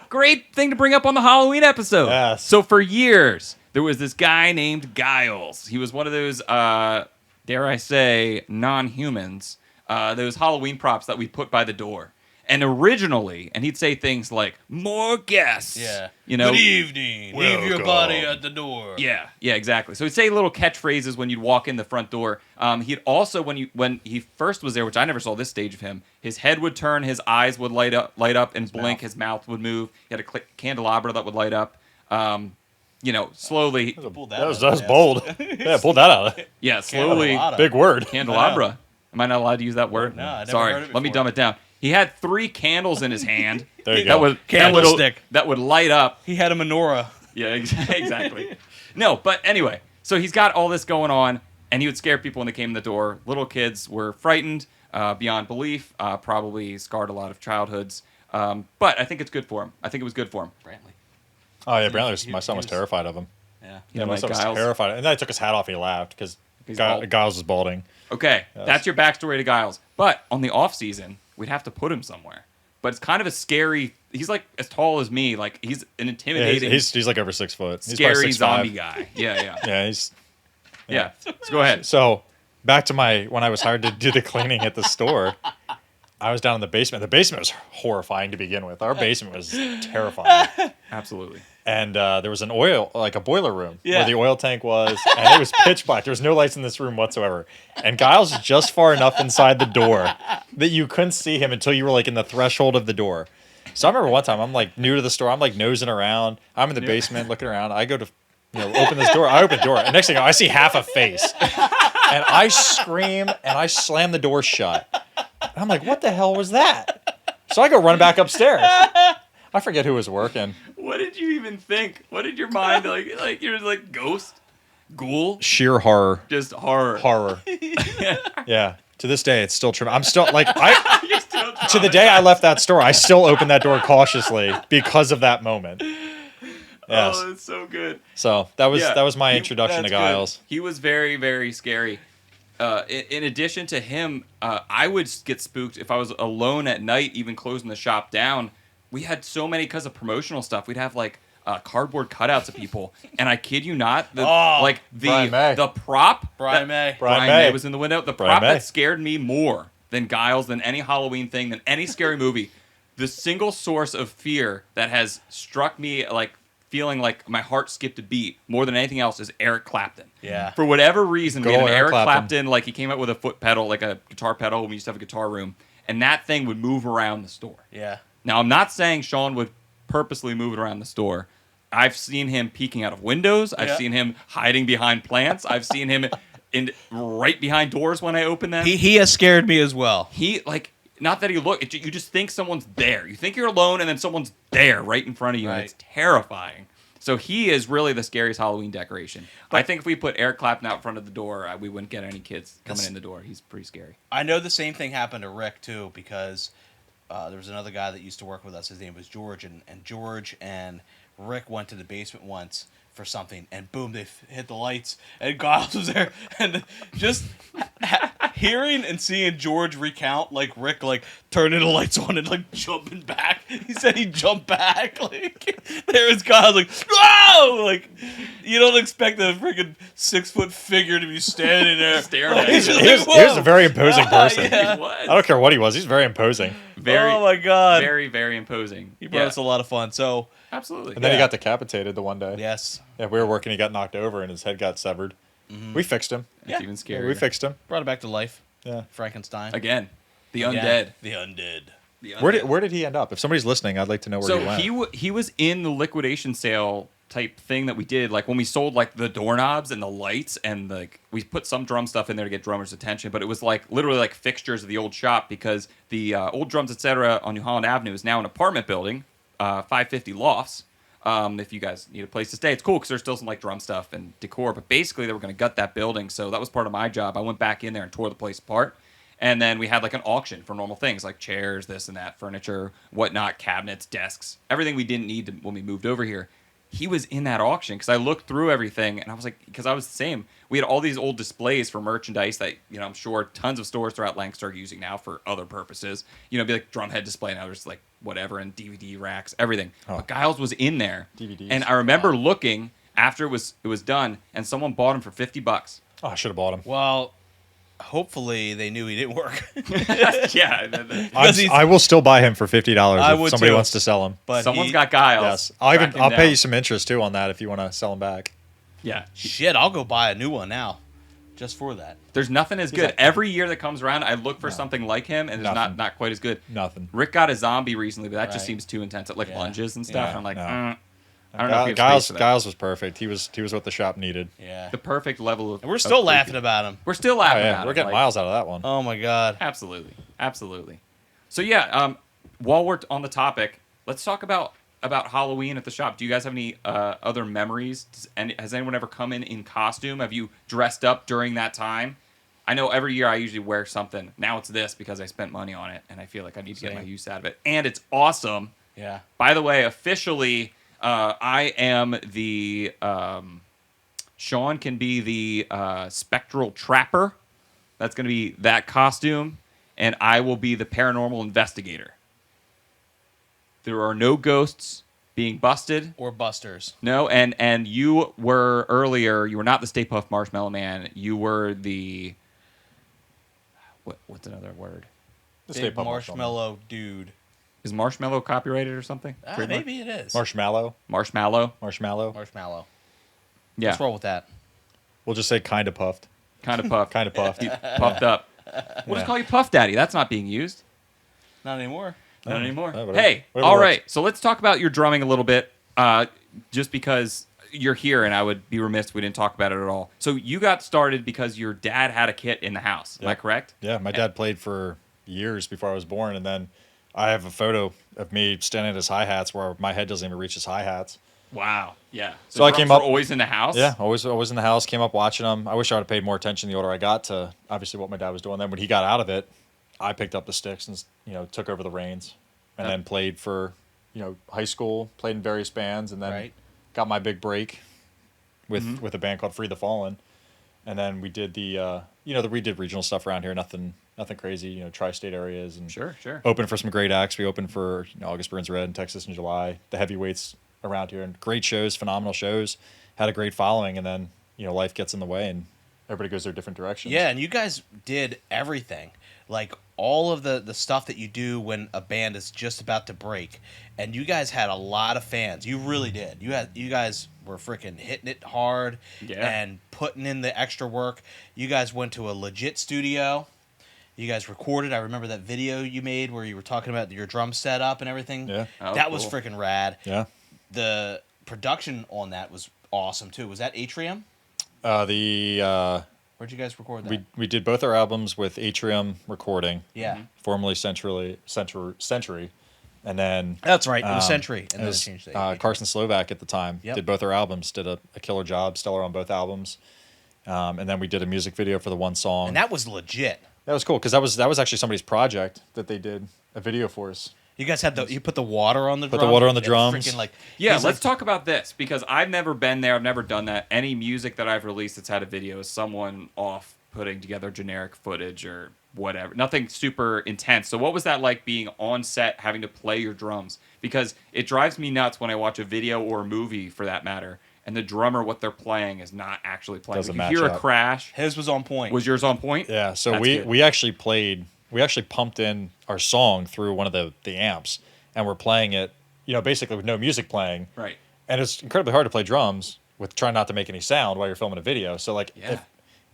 great thing to bring up on the Halloween episode. Yes. So for years, there was this guy named Giles. He was one of those, dare I say, non-humans. Those Halloween props that we put by the door. And originally, and he'd say things like, more guests. Yeah. Good evening. Leave your body at the door. Yeah, exactly. So he'd say little catchphrases when you'd walk in the front door. He'd also, when he first was there, which I never saw this stage of him, his head would turn, his eyes would light up and blink, his mouth would move. He had a candelabra that would light up. Slowly. That was bold. Yeah, pulled that out. Yeah, slowly. Big word. Candelabra. Am I not allowed to use that word? No, I never Sorry. heard it Let me before. dumb it down. He had 3 candles in his hand. There you go. Candlestick. That would light up. He had a menorah. Yeah, exactly. No, but anyway, so he's got all this going on, and he would scare people when they came in the door. Little kids were frightened beyond belief, probably scarred a lot of childhoods. But I think it's good for him. I think it was good for him. Brantley. Oh yeah, Brantley. My son was terrified of him. Yeah. Yeah, my like son was Giles? terrified. And then I took his hat off. And he laughed because bald. Giles was balding. Okay, Yes. that's your backstory to Giles. But on the off season, we'd have to put him somewhere. But it's kind of a scary. He's like as tall as me. Like he's an Yeah, intimidating, he's like over 6 foot. He's probably scary 6'5". zombie guy. Yeah. Yeah, Yeah. So go ahead. So back to when I was hired to do the cleaning at the store. I was down in the basement. The basement was horrifying to begin with. Our basement was terrifying. Absolutely. And there was an a boiler room Yeah. where the oil tank was, and it was pitch black. There was no lights in this room whatsoever. And Giles was just far enough inside the door that you couldn't see him until you were like in the threshold of the door. So I remember one time I'm like new to the store. I'm like nosing around. I'm in the basement looking around. I go to open this door. I open the door, and next thing you know, I see half a face, and I scream and I slam the door shut. And I'm like, what the hell was that? So I go run back upstairs. I forget who was working. What did you even think? What did your mind like? You're like ghost, ghoul, Sheer horror. just horror. Horror. Yeah. To this day, it's still true. I'm still like You're still to the day I left that store, I still open that door cautiously because of that moment. Yes. Oh, it's so good. So that was my He- introduction to that's good. Giles. He was very, very scary. In addition to him, I would get spooked if I was alone at night, even closing the shop down. We had so many because of promotional stuff. We'd have like cardboard cutouts of people, and I kid you not, Brian May. the prop Brian May. Brian May was in the window. The Brian prop May. that scared me more than Giles, than any Halloween thing, than any scary movie. The single source of fear that has struck me like feeling like my heart skipped a beat more than anything else is Eric Clapton. Yeah. For whatever reason, we Good had old an Eric Eric Clapton. Clapton, like he came out with a foot pedal, like a guitar pedal when we used to have a guitar room, and that thing would move around the store. Yeah. Now, I'm not saying Shawn would purposely move it around the store. I've seen him peeking out of windows. I've Yeah. seen him hiding behind plants. I've seen him right behind doors when I open them. He has scared me as well. He like, not that he you just think someone's there. You think you're alone, and then someone's there right in front of you, and it's terrifying. So he is really the scariest Halloween decoration. I think if we put Eric Clapton out front of the door, we wouldn't get any kids coming in the door. He's pretty scary. I know the same thing happened to Rick too, because there was another guy that used to work with us. His name was George, and George and Rick went to the basement once for something, and boom, they hit the lights, and Giles was there, and just hearing and seeing George recount, like Rick, like turning the lights on and like jumping back. He said he jumped back, like there was Giles, like whoa, like you don't expect a freaking 6-foot figure to be standing there Staring like, at he's you. just like, He was a whoa. very imposing person. Yeah. He was. I don't care what he was. He's very imposing. Very, Oh my God. very, very imposing. He brought us a lot of fun. So Absolutely. And then he Yeah. got decapitated the one day. yes, Yeah, we were working. He got knocked over and his head got severed. We fixed him. It's Yeah. even Yeah, scarier. we fixed him. brought it back to life. Yeah. Frankenstein. Again, the Again. undead. The undead. The Where did he end up? If somebody's listening, I'd like to know where So he went. he was in the liquidation sale type thing that we did, like when we sold like the doorknobs and the lights, and like we put some drum stuff in there to get drummers' attention, but it was like literally like fixtures of the old shop, because the old Drums Etc. on New Holland Avenue is now an apartment building, 550 lofts. If you guys need a place to stay, it's cool because there's still some like drum stuff and decor, but basically they were going to gut that building, so that was part of my job. I went back in there and tore the place apart. And then we had like an auction for normal things like chairs, this and that, furniture, whatnot, cabinets, desks, everything we didn't need when we moved over here. He was in that auction because I looked through everything and I was like, because I was the same. We had all these old displays for merchandise that, you know, I'm sure tons of stores throughout Lancaster are using now for other purposes. You know, be like drumhead display now, there's like whatever, and DVD racks, everything. Oh. But Giles was in there. DVDs. And I remember looking after it was done, and someone bought him for $50. Oh, I should have bought him. Well, hopefully they knew he didn't work. Yeah. I will still buy him for $50 I if would somebody too. wants to sell him. But Someone's he- got Giles. Yes, Track him I'll pay down. you some interest too on that if you want to sell him back. Yeah. Shit, I'll go buy a new one now, just for that. There's nothing as good. like- every year that comes around, I look for something like him, and it's Nothing. not quite as good. Nothing. Rick got a zombie recently, but that just Right. seems too intense at like Yeah. lunges and stuff. Yeah. And I'm like, No. I don't know if we have space for that. Giles was perfect. He was what the shop needed. Yeah. The perfect level of. And we're still of laughing creepy. about him. We're still Oh, laughing yeah, about we're it. getting like, miles out of that one. Oh my God. Absolutely. So yeah, while we're on the topic, let's talk about Halloween at the shop. Do you guys have any other memories? Has anyone ever come in costume? Have you dressed up during that time? I know every year I usually wear something. Now it's this because I spent money on it, and I feel like I need to get my Same. use out of it. And it's awesome. Yeah. By the way, officially, I am the Shawn can be the spectral trapper. That's going to be that costume, and I will be the paranormal investigator. There are no ghosts being busted. Or Busters. No, and you were earlier. You were not the Stay Puft Marshmallow Man. You were the what's another word? The Stay Big Puft Marshmallow Man. marshmallow dude. Is marshmallow copyrighted or something? Trademark? Maybe it is. Marshmallow. Marshmallow. Marshmallow. Yeah. Let's roll with that. We'll just say kind of puffed. Kind of puffed. Kind of puffed. Puffed up. We'll just call you Puff Daddy. That's not being used. Not anymore. Not anymore. whatever. Hey, Whatever all works. right. So let's talk about your drumming a little bit, just because you're here, and I would be remiss if we didn't talk about it at all. So you got started because your dad had a kit in the house. Am I Yep. correct? Yeah, my dad played for years before I was born, and then I have a photo of me standing at his hi-hats where my head doesn't even reach his hi-hats. Wow. Yeah. So I drums came were up- always in the house. Yeah, always in the house, came up watching him. I wish I would have paid more attention the older I got to obviously what my dad was doing. Then when he got out of it, I picked up the sticks and took over the reins, and Yep. then played for high school, played in various bands, and then Right. got my big break with a band called Free the Fallen, and then we did we did regional stuff around here, nothing crazy, tri-state areas, and Sure. opened for some great acts. We opened for August Burns Red in Texas in July, the heavyweights around here, and great shows, phenomenal shows, had a great following, and then life gets in the way and everybody goes their different directions. Yeah, and you guys did everything. Like all of the stuff that you do when a band is just about to break. And you guys had a lot of fans. You really did. You guys were freaking hitting it hard and putting in the extra work. You guys went to a legit studio. You guys recorded. I remember that video you made where you were talking about your drum setup and everything. Yeah. Oh, that was cool. freaking rad. Yeah. The production on that was awesome too. Was that Atrium? Where'd Where'd you guys record that? we did both our albums with Atrium Recording, Yeah. formerly Century, and then That's right. It was Century. And it then was, it changed to Atrium. Carson Slovak at the time. Yep. Did both our albums, did a killer job, stellar on both albums, and then we did a music video for the one song. And that was legit. That was cool because that was actually somebody's project that they did a video for us. You guys had you put the water on the Put drums. the water on the and drums. Freaking like Yeah, he's let's like, talk about this because I've never been there. I've never done that. Any music that I've released that's had a video is someone off putting together generic footage or whatever. Nothing super intense. So what was that like being on set having to play your drums? Because it drives me nuts when I watch a video or a movie for that matter, and the drummer, what they're playing is not actually playing. Doesn't You match hear a up. crash. His was on point. Was yours on point? Yeah, so That's we good. we actually pumped in our song through one of the amps, and we're playing it, basically with no music playing. Right. And it's incredibly hard to play drums with trying not to make any sound while you're filming a video. So like Yeah.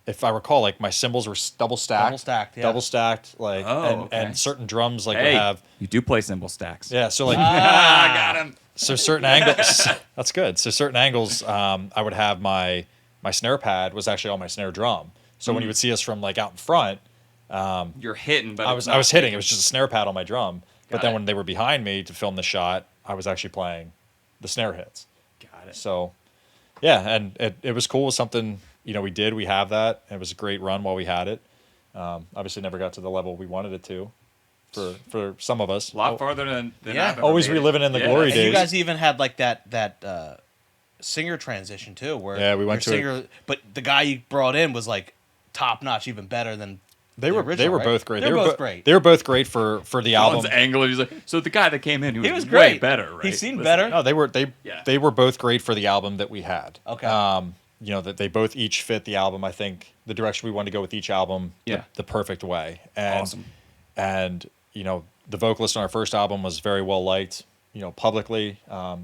if I recall, like my cymbals were double stacked. Double stacked, yeah. like Oh, okay. and certain drums like would Hey, have you do play cymbal stacks. yeah. So like I got him. so certain angles that's good. So certain angles, I would have my snare pad was actually on my snare drum. So when you would see us from like out in front, You're hitting, but I it's was not hitting. It was just a snare pad on my drum. But Got then it. when they were behind me to film the shot, I was actually playing the snare hits. Got it. So, yeah, and it was cool. It was something we did. We have that. It was a great run while we had it. Obviously, never got to the level we wanted it to. For some of us, A lot farther than Yeah. I've ever always made it. reliving in the Yeah. glory And you days. guys even had like that singer transition too, where Yeah, we went your to singer, but the guy you brought in was like top notch, even better than They the were original, right? both great. They're They were both great. They were both great for the Sean's album. angle. He's like, so the guy that came in, He was way great. better, right? He seemed Listen, better. No, Yeah. they were both great for the album that we had. Okay. That they both each fit the album. I think the direction we wanted to go with each album, Yeah. the perfect way. And, Awesome. And the vocalist on our first album was very well liked, publicly.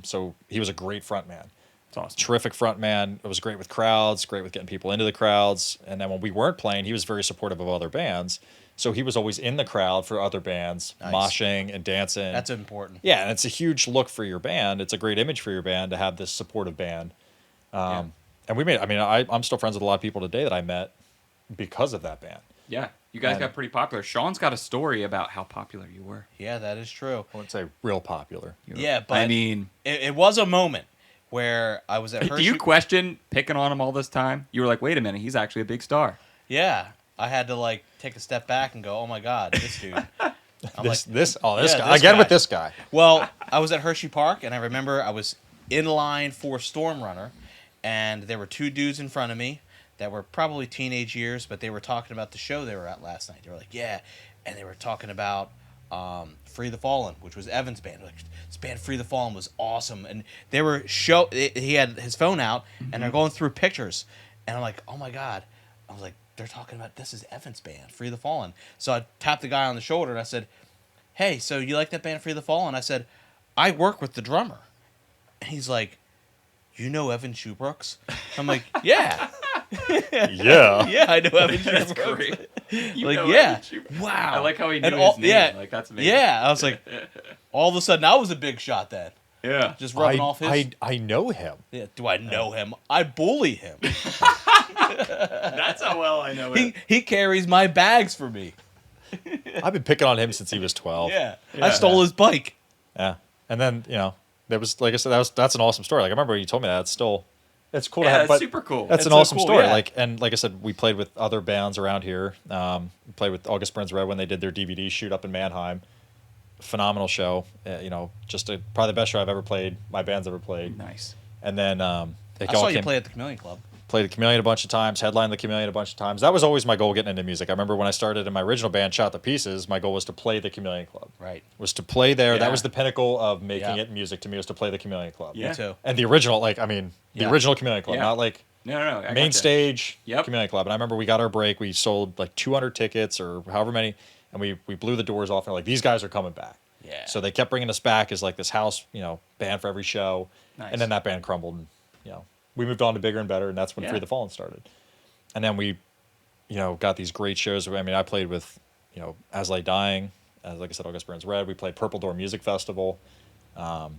So he was a great frontman. It's awesome. Terrific frontman. It was great with crowds, great with getting people into the crowds. And then when we weren't playing, he was very supportive of other bands. So he was always in the crowd for other bands, Nice. moshing and dancing. That's important. Yeah, and it's a huge look for your band. It's a great image for your band to have this supportive band. And we made. I mean, I'm still friends with a lot of people today that I met because of that band. Yeah. You guys And- got pretty popular. Sean's got a story about how popular you were. Yeah, that is true. I wouldn't say real popular. Yeah, but I mean, it was a moment where I was at do Hershey. you question picking on him all this time? You were like, wait a minute, he's actually a big star. Yeah, I had to like take a step back and go, "Oh my God, this dude." I'm This like, this yeah, guy this again guy. with this guy. Well, I was at Hershey Park, and I remember I was in line for Storm Runner, and there were two dudes in front of me that were probably teenage years, but they were talking about the show they were at last night. They were like, "Yeah," and they were talking about Free the Fallen, which was Evan's band. Like, this band Free the Fallen was awesome, and they were he had his phone out, and they're going through pictures, and I'm like, "Oh my God!" I was like, they're talking about this is Evan's band, Free the Fallen. So I tapped the guy on the shoulder and I said, hey, so you like that band, Free the Fallen? I said, I work with the drummer. And he's like, you know Evan Shubrooks? I'm like, yeah. Yeah. Yeah, I know Evan That's Shubrooks. great. You Like, know yeah. Evan Shubrooks. Wow. I like how he knew And his name. Yeah, Like, that's amazing. yeah. I was like, all of a sudden, I was a big shot then. Yeah. Just rubbing off his. I know him. Yeah, do I know him? I bully him. That's how well I know it. He carries my bags for me. I've been picking on him since he was 12. Yeah. Yeah. I stole his bike. Yeah. And then, there was, like I said, that's an awesome story. Like, I remember you told me that. It's cool to Yeah, have. that's But super cool. That's It's an so awesome cool, story. yeah. Like I said, we played with other bands around here. We played with August Burns Red when they did their DVD shoot up in Mannheim. Phenomenal show. Probably the best show I've ever played. My band's ever played. Nice. And then I saw you play at the Chameleon Club. played the Chameleon a bunch of times, headlined the Chameleon a bunch of times. That was always my goal getting into music. I remember when I started in my original band, Shot the Pieces, my goal was to play the Chameleon Club. Right. Was to play there. Yeah. That was the pinnacle of making Yeah. it music to me, was to play the Chameleon Club. Yeah. Me too. And the original, the Yeah. original Chameleon Club, Yeah. not like No. I main gotcha. stage Yep. Chameleon Club. And I remember we got our break. We sold like 200 tickets or however many, and we blew the doors off. And like, these guys are coming back. Yeah. So they kept bringing us back as like this house, band for every show. Nice. And then that band crumbled. And, we moved on to bigger and better, and that's when Yeah. Free the Fallen started. And then we, got these great shows. I mean, I played with, As Lay Dying, like I said, August Burns Red. We played Purple Door Music Festival. So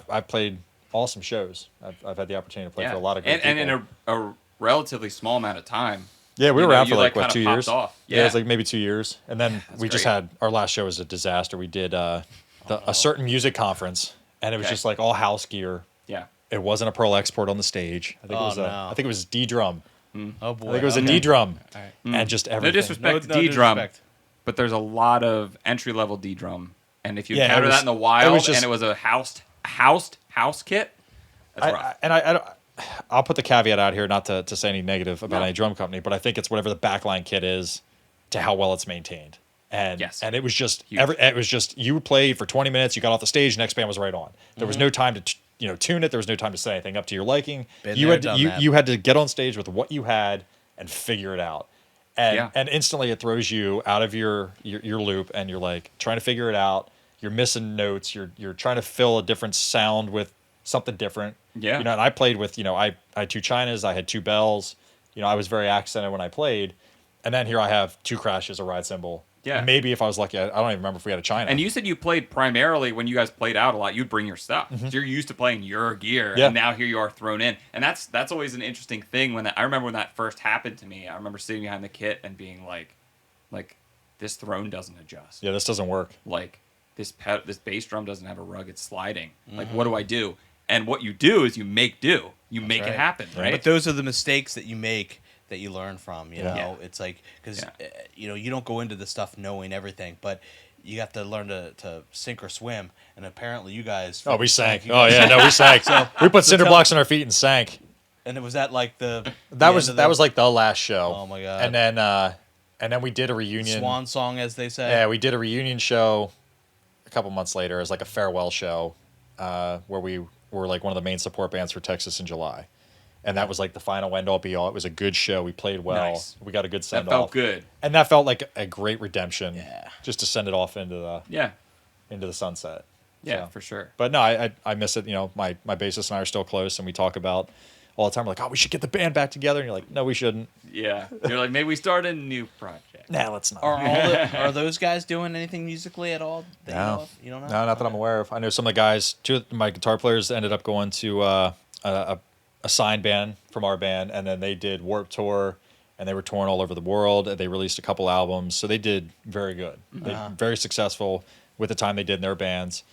I've played awesome shows. I've had the opportunity to play for a lot of great and people. in a relatively small amount of time. Yeah, we You were know, around you, for like kinda 2 popped years. off. Yeah, it was like maybe 2 years, and then we just great. had our last show was a disaster. We did a certain music conference, and it was Okay. just like all house gear. Yeah. It wasn't a Pearl export on the stage. I think it was no. I think it was D drum. Oh boy. I think it was a Okay. D drum, All right. and just No everything. disrespect No to D drum, disrespect. but there's a lot of entry level D drum, and if you Yeah, it encounter was- that in the wild, it was just- and it was a house kit, that's rough. I don't. I'll put the caveat out here, not to say any negative about No. any drum company, but I think it's whatever the backline kit is to how well it's maintained. And Yes. and it was just Huge. it was just you played for 20 minutes, you got off the stage, next band was right on. There was no time to tune it. There was no time to set anything up to your liking. Been You there, had to, done you that. you had to get on stage with what you had and figure it out. And Yeah. and instantly it throws you out of your loop, and you're like trying to figure it out. You're missing notes. You're trying to fill a different sound with something different. Yeah. And I played with, I had two chinas, I had two bells. I was very accented when I played. And then here I have two crashes, a ride cymbal. Yeah. And maybe if I was lucky, I don't even remember if we had a china. And you said you played primarily when you guys played out a lot. You'd bring your stuff. So you're used to playing your gear, Mm-hmm. Yeah. and now here you are thrown in. And that's always an interesting thing. I remember when that first happened to me. I remember sitting behind the kit and being like, this throne doesn't adjust. Yeah, this doesn't work. Like this bass drum doesn't have a rug. It's sliding. Like Mm-hmm. what do I do? And what you do is you make do. You make right. it happen, right? But those are the mistakes that you make that you learn from. You Yeah. know, it's like because you don't go into the stuff knowing everything, but you have to learn to sink or swim. And apparently, you guys. Oh, we sank. You Oh, guys yeah, no, we sank. We put cinder tell- blocks on our feet and sank. And it was that like the That was like the last show. Oh, my God. And then we did a reunion. swan song, as they say. Yeah, we did a reunion show a couple months later as like a farewell show, where we were like one of the main support bands for Texas in July. And that was like the final end all be all. It was a good show. We played well. Nice. We got a good that send felt off. good. And that felt like a great redemption. Yeah. Just to send it off into the sunset. Yeah, So. for sure. But no, I miss it. My bassist and I are still close, and we talk about all the time. We're like, oh, we should get the band back together. And you're like, no, we shouldn't. Yeah, you're like maybe we start a new project. Nah, let's not. Are those guys doing anything musically at all? That you know No, of? You don't know? no, not that I'm aware of. I know some of the guys. Two of my guitar players ended up going to a signed band from our band, and then they did Warped Tour, and they were touring all over the world. They released a couple albums, so they did very good. They very successful with the time they did in their bands,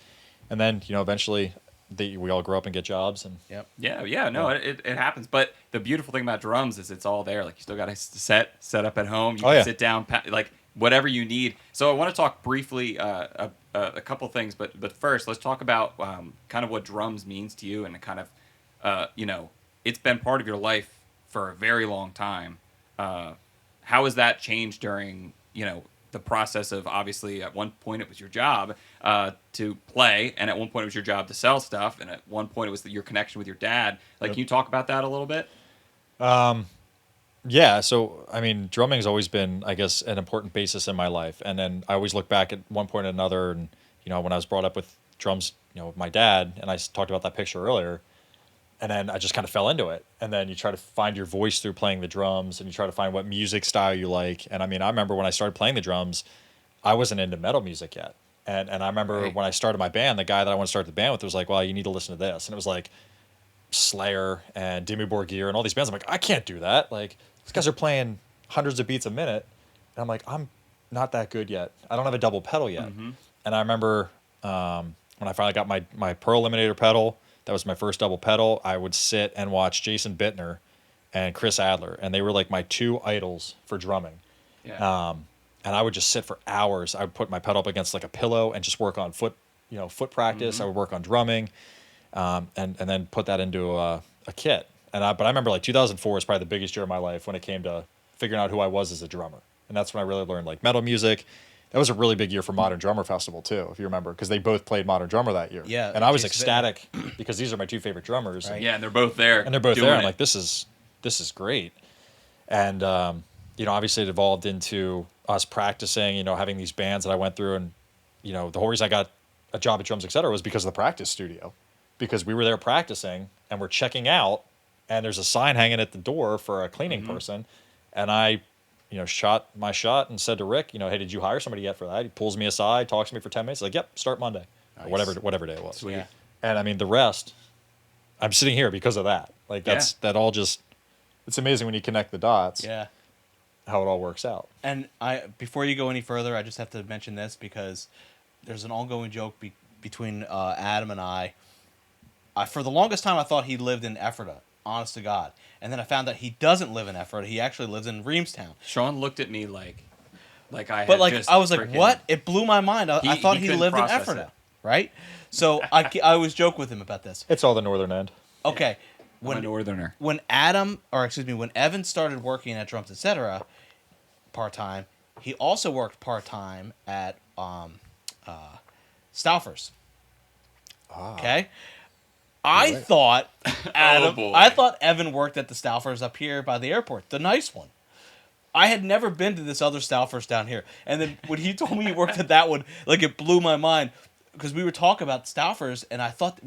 and then eventually we all grow up and get jobs, and Yep. Yeah, no, it happens. But the beautiful thing about drums is it's all there. Like you still got to set up at home. You Oh, can yeah. sit down, like whatever you need. So I want to talk briefly a couple things, but first let's talk about kind of what drums means to you, and kind of it's been part of your life for a very long time. How has that changed during the process of, obviously at one point it was your job to play, and at one point it was your job to sell stuff, and at one point it was your connection with your dad. Like, Can you talk about that a little bit? Yeah, so I mean, drumming's always been, I guess, an important basis in my life. And then I always look back at one point or another, and when I was brought up with drums, with my dad, and talked about that picture earlier, and then I just kind of fell into it. And then you try to find your voice through playing the drums, and you try to find what music style you like. And I mean, I remember when I started playing the drums, I wasn't into metal music yet. And I remember Right. when I started my band, the guy that I want to start the band with was like, "Well, you need to listen to this," and it was like Slayer and Dimmu Borgir and all these bands. I'm like, I can't do that. Like, these guys are playing hundreds of beats a minute. And I'm like, I'm not that good yet. I don't have a double pedal yet. Mm-hmm. And I remember when I finally got my Pearl Eliminator pedal, that was my first double pedal. I would sit and watch Jason Bittner and Chris Adler. And they were like my two idols for drumming. Yeah. And I would just sit for hours. I would put my pedal up against like a pillow and just work on foot practice. Mm-hmm. I would work on drumming. And then put that into a kit. But I remember like 2004 was probably the biggest year of my life when it came to figuring out who I was as a drummer. And that's when I really learned like metal music. That was a really big year for Modern Drummer Festival too, if you remember, because they both played Modern Drummer that year. Yeah, And I was Jason ecstatic because these are my two favorite drummers. Right. Yeah, and they're both there. And they're both doing there. I'm it. like, this is great. And obviously it evolved into us practicing, having these bands that I went through, and the whole reason I got a job at Drums Etc. was because of the practice studio. Because we were there practicing and we're checking out, and there's a sign hanging at the door for a cleaning person, and I, shot my shot and said to Rick, hey, did you hire somebody yet for that? He pulls me aside, talks to me for 10 minutes, like, yep, start Monday, or whatever day it was. Sweet. Yeah. And I mean, the rest, I'm sitting here because of that. Like that all just, it's amazing when you connect the dots, Yeah. how it all works out. And before you go any further, I just have to mention this because there's an ongoing joke between Adam and I. For the longest time, I thought he lived in Ephrata, honest to God. And then I found that he doesn't live in Ephrata. He actually lives in Reamstown. Sean looked at me like I had But like just I was like, frickin- what? It blew my mind. I thought he couldn't lived in process Ephrata, it. right? So I always joke with him about this. It's all the northern end. Okay, I'm a northerner. when Evan started working at Drums Etc. part time, he also worked part time at Stauffer's. Okay, I Right. thought Adam. boy. I thought Evan worked at the Stauffer's up here by the airport, the nice one. I had never been to this other Stauffer's down here, and then when he told me he worked at that one, like it blew my mind because we were talking about Stauffer's, and I thought,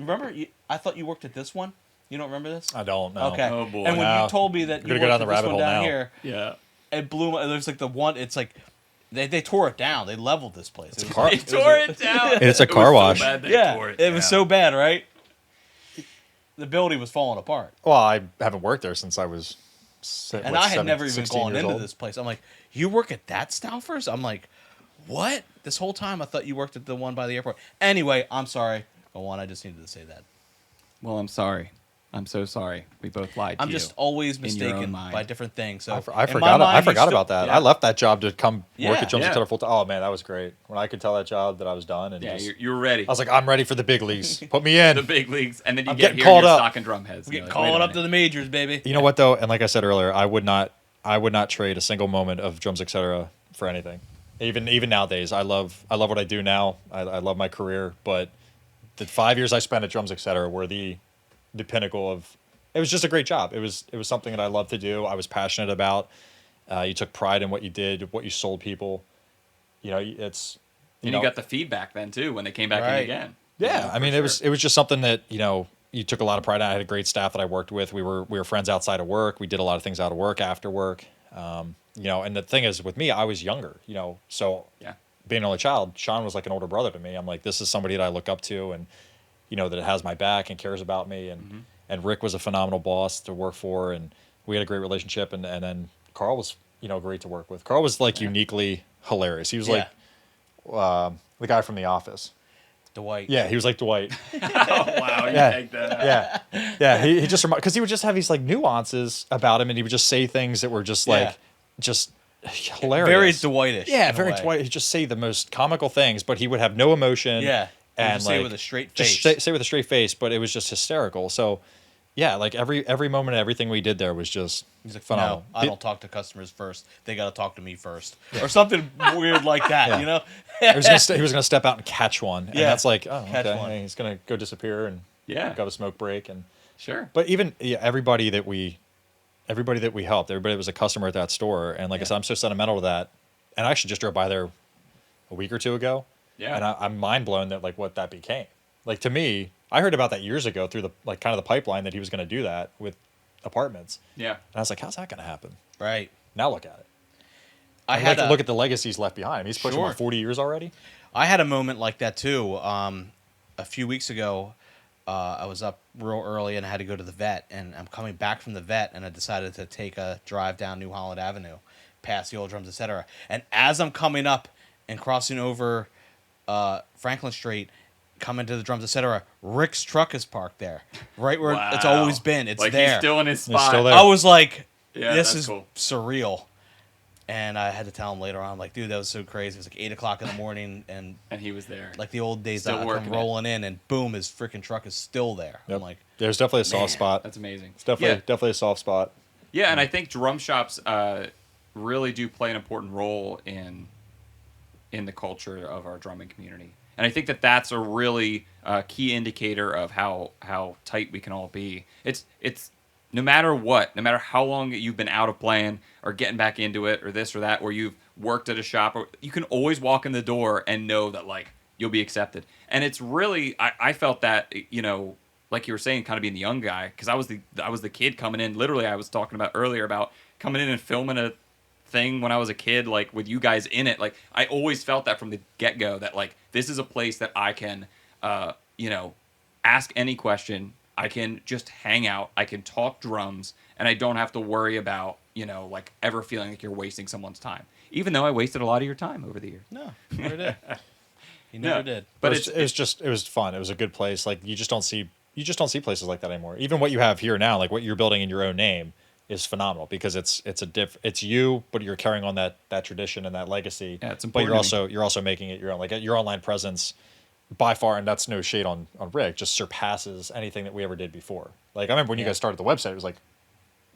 I thought you worked at this one. You don't remember this? I don't know. Okay. Oh, boy. And when No. you told me that We're you gonna go worked down the at this rabbit one hole down now. here, Yeah. it blew my. There's like the one. It's like they tore it down. They leveled this place. It was car- They it was tore it down. It's a It was car so wash. bad they Yeah, tore it was so bad, right? The building was falling apart, Well, I haven't worked there since I was and I had never even 16 gone years into old. this place. I'm like, you work at that Stauffer's? I'm like, what? This whole time I thought you worked at the one by the airport. Anyway, I'm sorry. Go on. I just needed to say that. Well, I'm sorry. I'm so sorry. We both lied to I'm you. just always in your own mistaken mind. by different things. So I in my forgot. mind, I he's forgot still- about that. yeah. I left that job to come work Yeah. at Drums Yeah. Etc. full time. Oh man, that was great. When I could tell that job that I was done, and Yeah, just, you were ready. I was like, I'm ready for the big leagues. Put me in. The big leagues, and then you I'm get getting here called and you're up. stocking drum heads. We and get you're like, called wait a up to minute. the majors, baby. You know what though, and like I said earlier, I would not trade a single moment of Drums Etc. for anything. Even nowadays, I love what I do now. I love my career, but the 5 years I spent at Drums Etc. were the pinnacle of. It was just a great job. It was something that I loved to do. I was passionate about. You took pride in what you did, what you sold people. It's And you got the feedback then too when they came back in Right. again. Yeah, You know, I mean, for it was just something that you took a lot of pride in. I had a great staff that I worked with. We were friends outside of work. We did a lot of things out of work, after work. And the thing is, with me, I was younger. So Yeah. being an only child, Shawn was like an older brother to me. I'm like, this is somebody that I look up to, and that has my back and cares about me. And Rick was a phenomenal boss to work for, and we had a great relationship. And then Carl was great to work with. Carl was like uniquely hilarious. He was like the guy from The Office. Dwight. Yeah, he was like Dwight. Oh wow, you Yeah. take that out. Yeah. He just because he would just have these like nuances about him, and he would just say things that were just like just hilarious. Very Dwightish. Yeah, in a very way. Dwight. He'd just say the most comical things, but he would have no emotion. Yeah. He would and just say it like, with a straight just face. say with a straight face, but it was just hysterical. So, yeah, like every moment, everything we did there was just He's like, phenomenal. no, I don't talk to customers first. They got to talk to me first, or something weird like that. Yeah. You know? He was gonna step out and catch one, and Yeah, that's like, oh, catch okay, one. hey, he's gonna go disappear and Yeah. go to smoke break, and Sure. but even everybody that everybody that we helped, everybody that was a customer at that store. And like I said, I'm so sentimental to that. And I actually just drove by there a week or two ago. Yeah. And I'm mind blown that like what that became. Like to me, I heard about that years ago through the like kind of the pipeline that he was going to do that with apartments. Yeah. And I was like, how's that going to happen? Right. Now look at it. I And had look at the legacies left behind. He's pushing Sure. what, 40 years already. I had a moment like that too. A few weeks ago, I was up real early and I had to go to the vet. And I'm coming back from the vet, and I decided to take a drive down New Holland Avenue, past the old drums, etc. And as I'm coming up and crossing over Franklin Street, coming to the drums, etc., Rick's truck is parked there, right where it's Wow. always been. It's like there. he's still in his He's spot. still there. I was like, Yeah, this that's is cool. surreal. And I had to tell him later on, like, dude, that was so crazy. It was like 8 o'clock in the morning, and And he was there. like the old days, Still I come working it. rolling in, and boom, his freaking truck is still there. Yep. I'm like, There's definitely a soft Man, spot. That's amazing. It's definitely a soft spot. Yeah, and I think drum shops really do play an important role in the culture of our drumming community. And I think that that's a really key indicator of how tight we can all be. It's no matter what, no matter how long you've been out of playing or getting back into it or this or that, or you've worked at a shop, or you can always walk in the door and know that like you'll be accepted. And it's really, I felt that, you know, like you were saying, kind of being the young guy, because I was the kid coming in. Literally, I was talking about earlier about coming in and filming a thing when I was a kid, like with you guys in it. Like I always felt that from the get-go, that like this is a place that I can, you know, ask any question. I can just hang out. I can talk drums, and I don't have to worry about, you know, like ever feeling like you're wasting someone's time. Even though I wasted a lot of your time over the years. no, you never did. You never No. did. But it was fun. It was a good place. Like you just don't see places like that anymore. Even what you have here now, like what you're building in your own name, is phenomenal because it's you, but you're carrying on that tradition and that legacy. Yeah, it's but important to me. you're also making it your own. Like your online presence, by far, and that's no shade on Rick, just surpasses anything that we ever did before. Like I remember when you guys started the website, it was like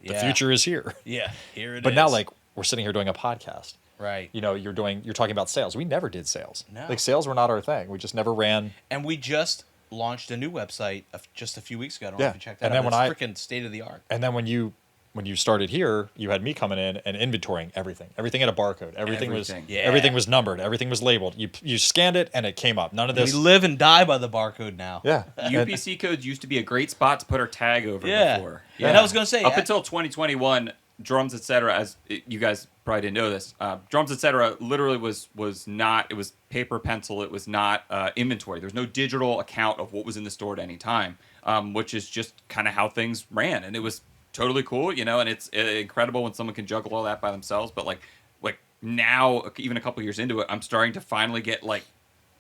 the Yeah. future is here. Yeah, here it is. But now like we're sitting here doing a podcast. right. You know, you're talking about sales. We never did sales. No. Like sales were not our thing. We just never ran. And we just launched a new website just a few weeks ago. I don't know Yeah. if you checked that And out. then But when it's freaking state of the art. And then when you started here, you had me coming in and inventorying everything. Everything had a barcode. Everything was Everything. Yeah. everything was numbered. Everything was labeled. You scanned it and it came up. None of We this. live and die by the barcode now. Yeah. UPC codes used to be a great spot to put our tag over Yeah. before. And I was gonna say, up until 2021, drums, etc. As you guys probably didn't know this, drums, etc. literally was not. It was paper pencil. It was not inventory. There was no digital account of what was in the store at any time, which is just kind of how things ran, and it was totally cool, you know. And it's incredible when someone can juggle all that by themselves. But like now, even a couple years into it, I'm starting to finally get like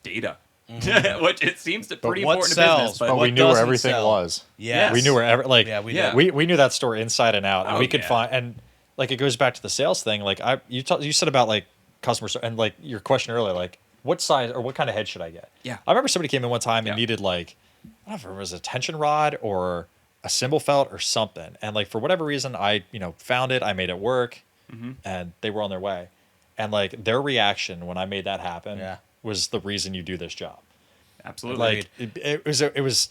data. Which it seems to pretty what important sells? to business, but but we what knew where doesn't everything sell? was. Yes. We knew where Yeah, we Yeah. did. we knew that store inside and out, and Oh, we could yeah. find. And like it goes back to the sales thing. Like you said about like customers and like your question earlier, like what size or what kind of head should I get? Yeah. I remember somebody came in one time and Yeah. needed like I don't know if it was a tension rod or a cymbal felt or something, and like for whatever reason I found it, I made it work, and they were on their way, and like their reaction when I made that happen Yeah. was the reason you do this job. absolutely. Like it was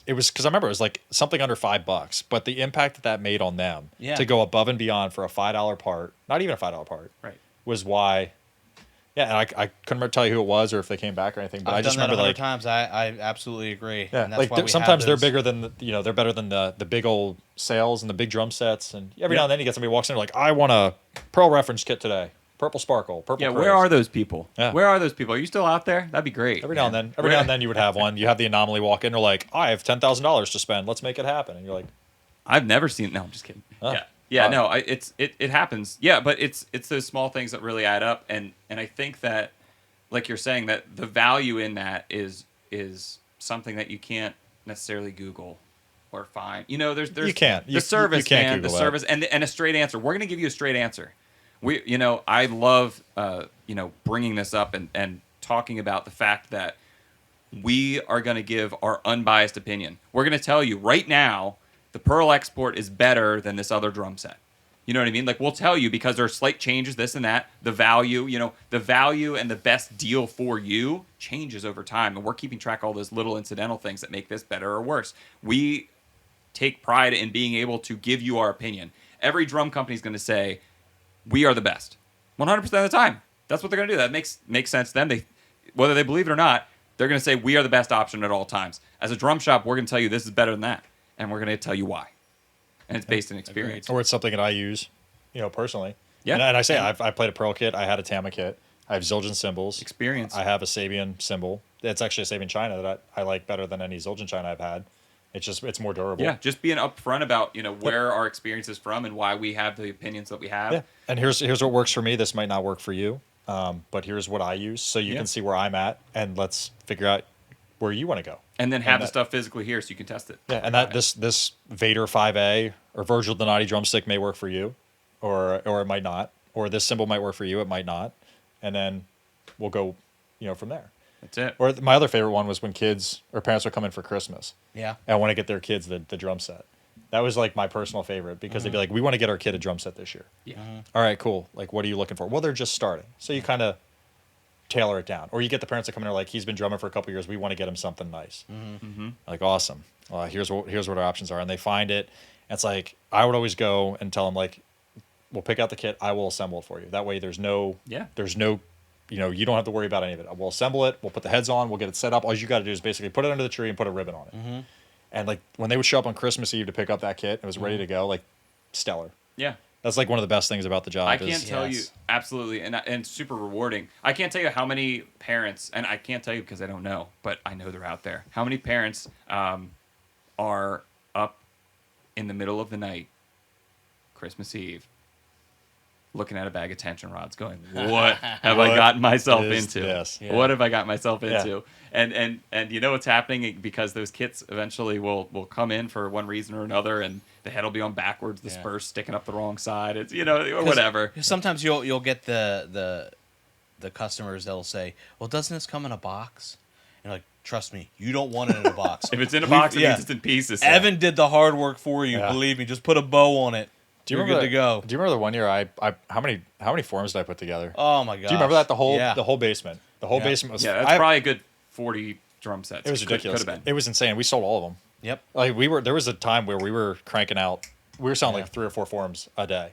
because I remember it was like something under $5, but the impact that made on them Yeah. to go above and beyond for a $5 part, not even a $5 part, Right. was why. Yeah, and I couldn't remember tell you who it was or if they came back or anything, but I've I just done that remember 100 like times. I absolutely agree. yeah, And that's like why we have sometimes they're those- bigger than they're better than the big old sales and the big drum sets, and every Yeah. now and then you get somebody walks in like I want a Pearl reference kit today, purple sparkle, purple. Yeah, Crows. where are those people? Yeah. Where are those people? Are you still out there? That'd be great. Every now and then you would have one. You have the anomaly walk in. They're like, I have $10,000 to spend. Let's make it happen. And you're like, I've never seen. No, I'm just kidding. Oh. Yeah, yeah, Uh, no, it happens. Yeah, but it's those small things that really add up, and I think that, like you're saying, that the value in that is something that you can't necessarily Google or find. You know, there's You can't. the You service, can't man, Google the that. service, and a straight answer. We're gonna give you a straight answer. I love bringing this up and talking about the fact that we are going to give our unbiased opinion. We're going to tell you right now the Pearl Export is better than this other drum set. You know what I mean? Like we'll tell you because there are slight changes, this and that. The value and the best deal for you changes over time, and we're keeping track of all those little incidental things that make this better or worse. We take pride in being able to give you our opinion. every drum company is going to say, we are the best. 100% of the time. That's what they're going to do. That makes sense to them. Whether they believe it or not, they're going to say, we are the best option at all times. As a drum shop, we're going to tell you this is better than that. And we're going to tell you why. And it's based in experience. Or it's something that I use, personally. Yeah. And I say, I played a Pearl kit. I had a Tama kit. I have Zildjian cymbals. Experience. I have a Sabian cymbal. It's actually a Sabian China that I like better than any Zildjian China I've had. It's more durable. Yeah, just being upfront about where our experience is from and why we have the opinions that we have. Yeah. And here's what works for me. This might not work for you, but here's what I use, so you can see where I'm at, and let's figure out where you want to go. And then have the stuff physically here so you can test it. Yeah, and this Vader 5A or Virgil Donati drumstick may work for you, or it might not, or this cymbal might work for you, it might not, and then we'll go, from there. That's it. Or my other favorite one was when kids or parents would come in for Christmas. Yeah. And want to get their kids the drum set. That was like my personal favorite because they'd be like, we want to get our kid a drum set this year. Yeah. All right, cool. Like, what are you looking for? Well, they're just starting. So you kind of tailor it down. Or you get the parents that come in and are like, he's been drumming for a couple years. We want to get him something nice. Like, awesome. Here's what our options are. And they find it. And it's like, I would always go and tell them, like, we'll pick out the kit. I will assemble it for you. That way there's no, you don't have to worry about any of it. We'll assemble it. We'll put the heads on. We'll get it set up. All you got to do is basically put it under the tree and put a ribbon on it. And like when they would show up on Christmas Eve to pick up that kit, it was ready to go. Like stellar. Yeah. That's like one of the best things about the job. I can't tell you absolutely, and super rewarding. I can't tell you how many parents, and I can't tell you because I don't know, but I know they're out there. How many parents are up in the middle of the night, Christmas Eve, looking at a bag of tension rods, going, "What have I gotten myself into? Yes. Yeah. What have I got myself into?" Yeah. And you know what's happening because those kits eventually will come in for one reason or another, and the head will be on backwards, the spurs sticking up the wrong side. It's or whatever. Sometimes you'll get the customers that'll say, "Well, doesn't this come in a box?" And you're like, trust me, you don't want it in a box. If it's in a box, it means it's in pieces. Evan did the hard work for you. Yeah. Believe me, just put a bow on it. You're good to go. Do you remember the one year I how many forms did I put together? Oh my god! Do you remember that the whole basement? The whole basement was that's probably a good 40 drum sets. It was ridiculous. Could have been. It was insane. We sold all of them. Yep. Like there was a time where we were cranking out. We were selling like 3 or 4 forms a day,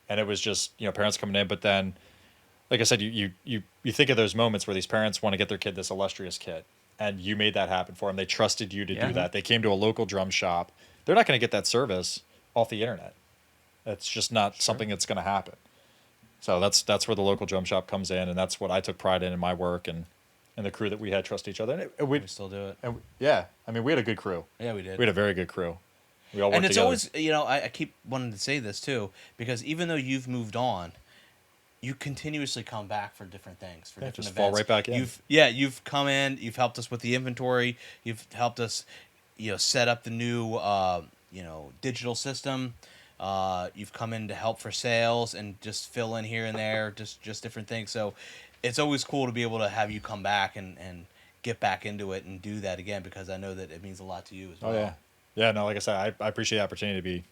and it was just parents coming in. But then, like I said, you think of those moments where these parents want to get their kid this illustrious kit, and you made that happen for them. They trusted you to do that. They came to a local drum shop. They're not going to get that service off the internet. It's just not something that's going to happen. So that's where the local drum shop comes in, and that's what I took pride in my work and the crew that we had trust each other. And we still do it. And I mean, we had a good crew. Yeah, we did. We had a very good crew. We all worked and it's together. always, I keep wanting to say this too, because even though you've moved on, you continuously come back for different things, for different just events. fall right back in. You've come in, you've helped us with the inventory, you've helped us, set up the new, digital system. You've come in to help for sales and just fill in here and there, just different things. So it's always cool to be able to have you come back and get back into it and do that again, because I know that it means a lot to you as well. Oh, yeah. Yeah, no, like I said, I appreciate the opportunity to be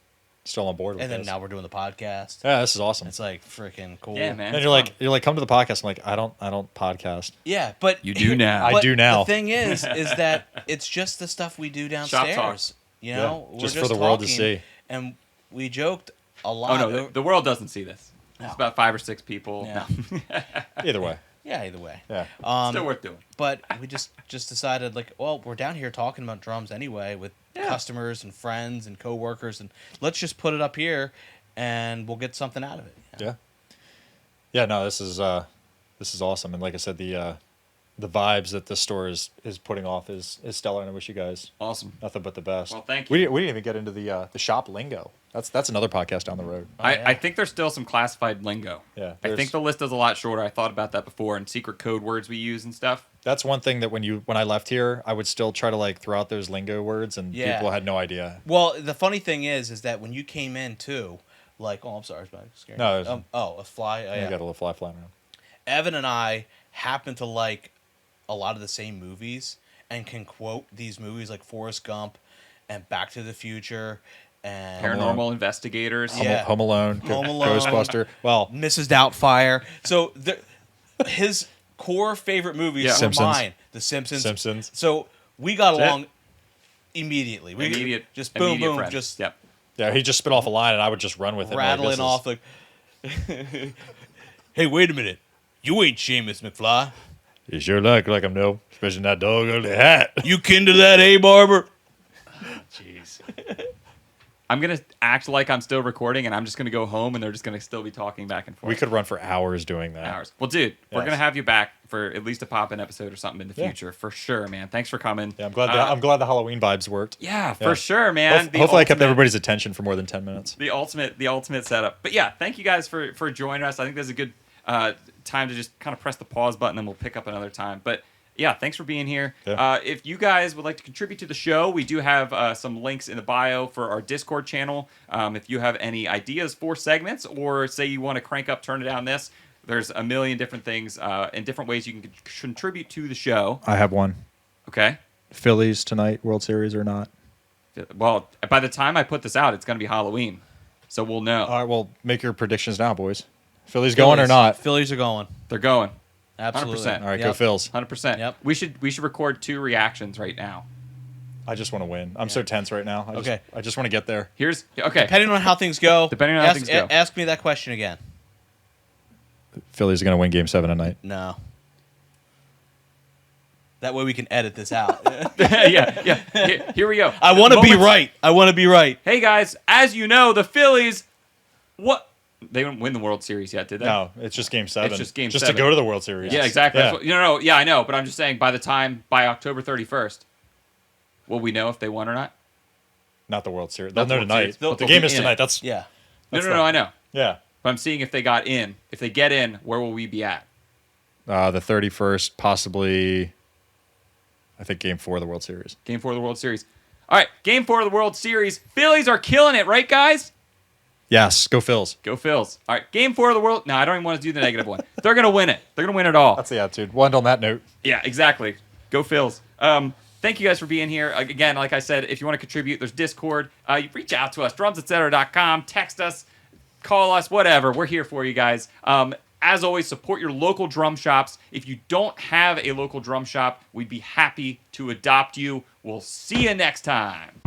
still on board with And then this. now we're doing the podcast. Yeah, this is awesome. It's like freaking cool. Yeah, man. And you're like, come to the podcast. I'm like, I don't podcast. Yeah, but You do now. I do now. The thing is that it's just the stuff we do downstairs. talk. We're just for the world to talking, see. And we joked a Oh lot. no, the world doesn't see this. No. It's about 5 or 6 people. Yeah. No. Either way. Yeah, either way. Yeah. Still worth doing. But we just decided, like, well, we're down here talking about drums anyway with customers and friends and coworkers, and let's just put it up here, and we'll get something out of it. Yeah. Yeah. No, this is awesome, and like I said, the vibes that this store is putting off is stellar, and I wish you guys Awesome. nothing but the best. Well, thank you. We didn't even get into the shop lingo. That's another podcast down the road. I think there's still some classified lingo. Yeah, I think the list is a lot shorter. I thought about that before, and secret code words we use and stuff. That's one thing that when I left here, I would still try to like throw out those lingo words, and people had no idea. Well, the funny thing is that when you came in too, like, oh, I'm sorry, it's scary. No, a fly. You got a little fly flying around. Evan and I happen to like a lot of the same movies and can quote these movies like Forrest Gump and Back to the Future and Paranormal investigators. Yeah. Home Alone, Home Alone. Ghostbuster. Well, Mrs. Doubtfire. So his core favorite movies were Simpsons. mine. The Simpsons. Simpsons. So we got That's along immediately. Immediate, just boom, immediate boom, friends. just Yep. Yeah, he just spit off a line, and I would just run with it. rattling off like, hey, wait a minute. You ain't Seamus McFly. You sure look like him, though. Especially in that dog ugly hat. You kin to that, Barber? Jeez. I'm going to act like I'm still recording, and I'm just going to go home, and they're just going to still be talking back and forth. We could run for hours doing that. Hours. Well, dude, we're Yes. going to have you back for at least a pop-in episode or something in the Yeah. future, for sure, man. Thanks for coming. Yeah, I'm glad the Halloween vibes worked. Yeah, for Yeah. sure, man. Hopefully I kept everybody's attention for more than 10 minutes. The ultimate setup. But yeah, thank you guys for joining us. I think this is a good time to just kind of press the pause button, and we'll pick up another time. But yeah, thanks for being here. Yeah. If you guys would like to contribute to the show, we do have some links in the bio for our Discord channel. If you have any ideas for segments, or say you want to crank up, turn it down this, there's a million different things and different ways you can contribute to the show. I have one. Okay. Phillies tonight, World Series or not? Well, by the time I put this out, it's going to be Halloween. So we'll know. All right, well, make your predictions now, boys. Phillies going or not? Phillies are going. They're going. Absolutely. 100%. All right, Yep. go Phils. 100%. Yep. We should record 2 reactions right now. I just want to win. I'm so tense right now. I just want to get there. Here's okay. Depending on how things go. Depending on how things go. Ask me that question again. Phillies are going to win Game 7 tonight. No. That way we can edit this out. yeah. Here we go. I want to be Moments- right. I want to be right. Hey guys, as you know, the Phillies, they didn't win the World Series yet, did they? No, it's just Game 7. It's just Game Just 7. to go to the World Series. Yeah, exactly. Yeah. That's what, no, yeah, I know, but I'm just saying by October 31st, will we know if they won or not? Not the World Series. Not They'll the know World tonight. Series. They'll The be game is in it. tonight. That's Yeah. No, That's I know. yeah. But I'm seeing if they got in. If they get in, where will we be at? The 31st, possibly. I think Game 4 of the World Series. Game 4 of the World Series. All right, Game 4 of the World Series. Phillies are killing it, right, guys? Yes, go Phils. Go Phils. All right, Game 4 of the World. No, I don't even want to do the negative one. They're going to win it. They're going to win it all. That's the attitude. We'll end on that note. Yeah, exactly. Go Phils. Thank you guys for being here. Again, like I said, if you want to contribute, there's Discord. You reach out to us, drumsetcetera.com, text us, call us, whatever. We're here for you guys. As always, support your local drum shops. If you don't have a local drum shop, we'd be happy to adopt you. We'll see you next time.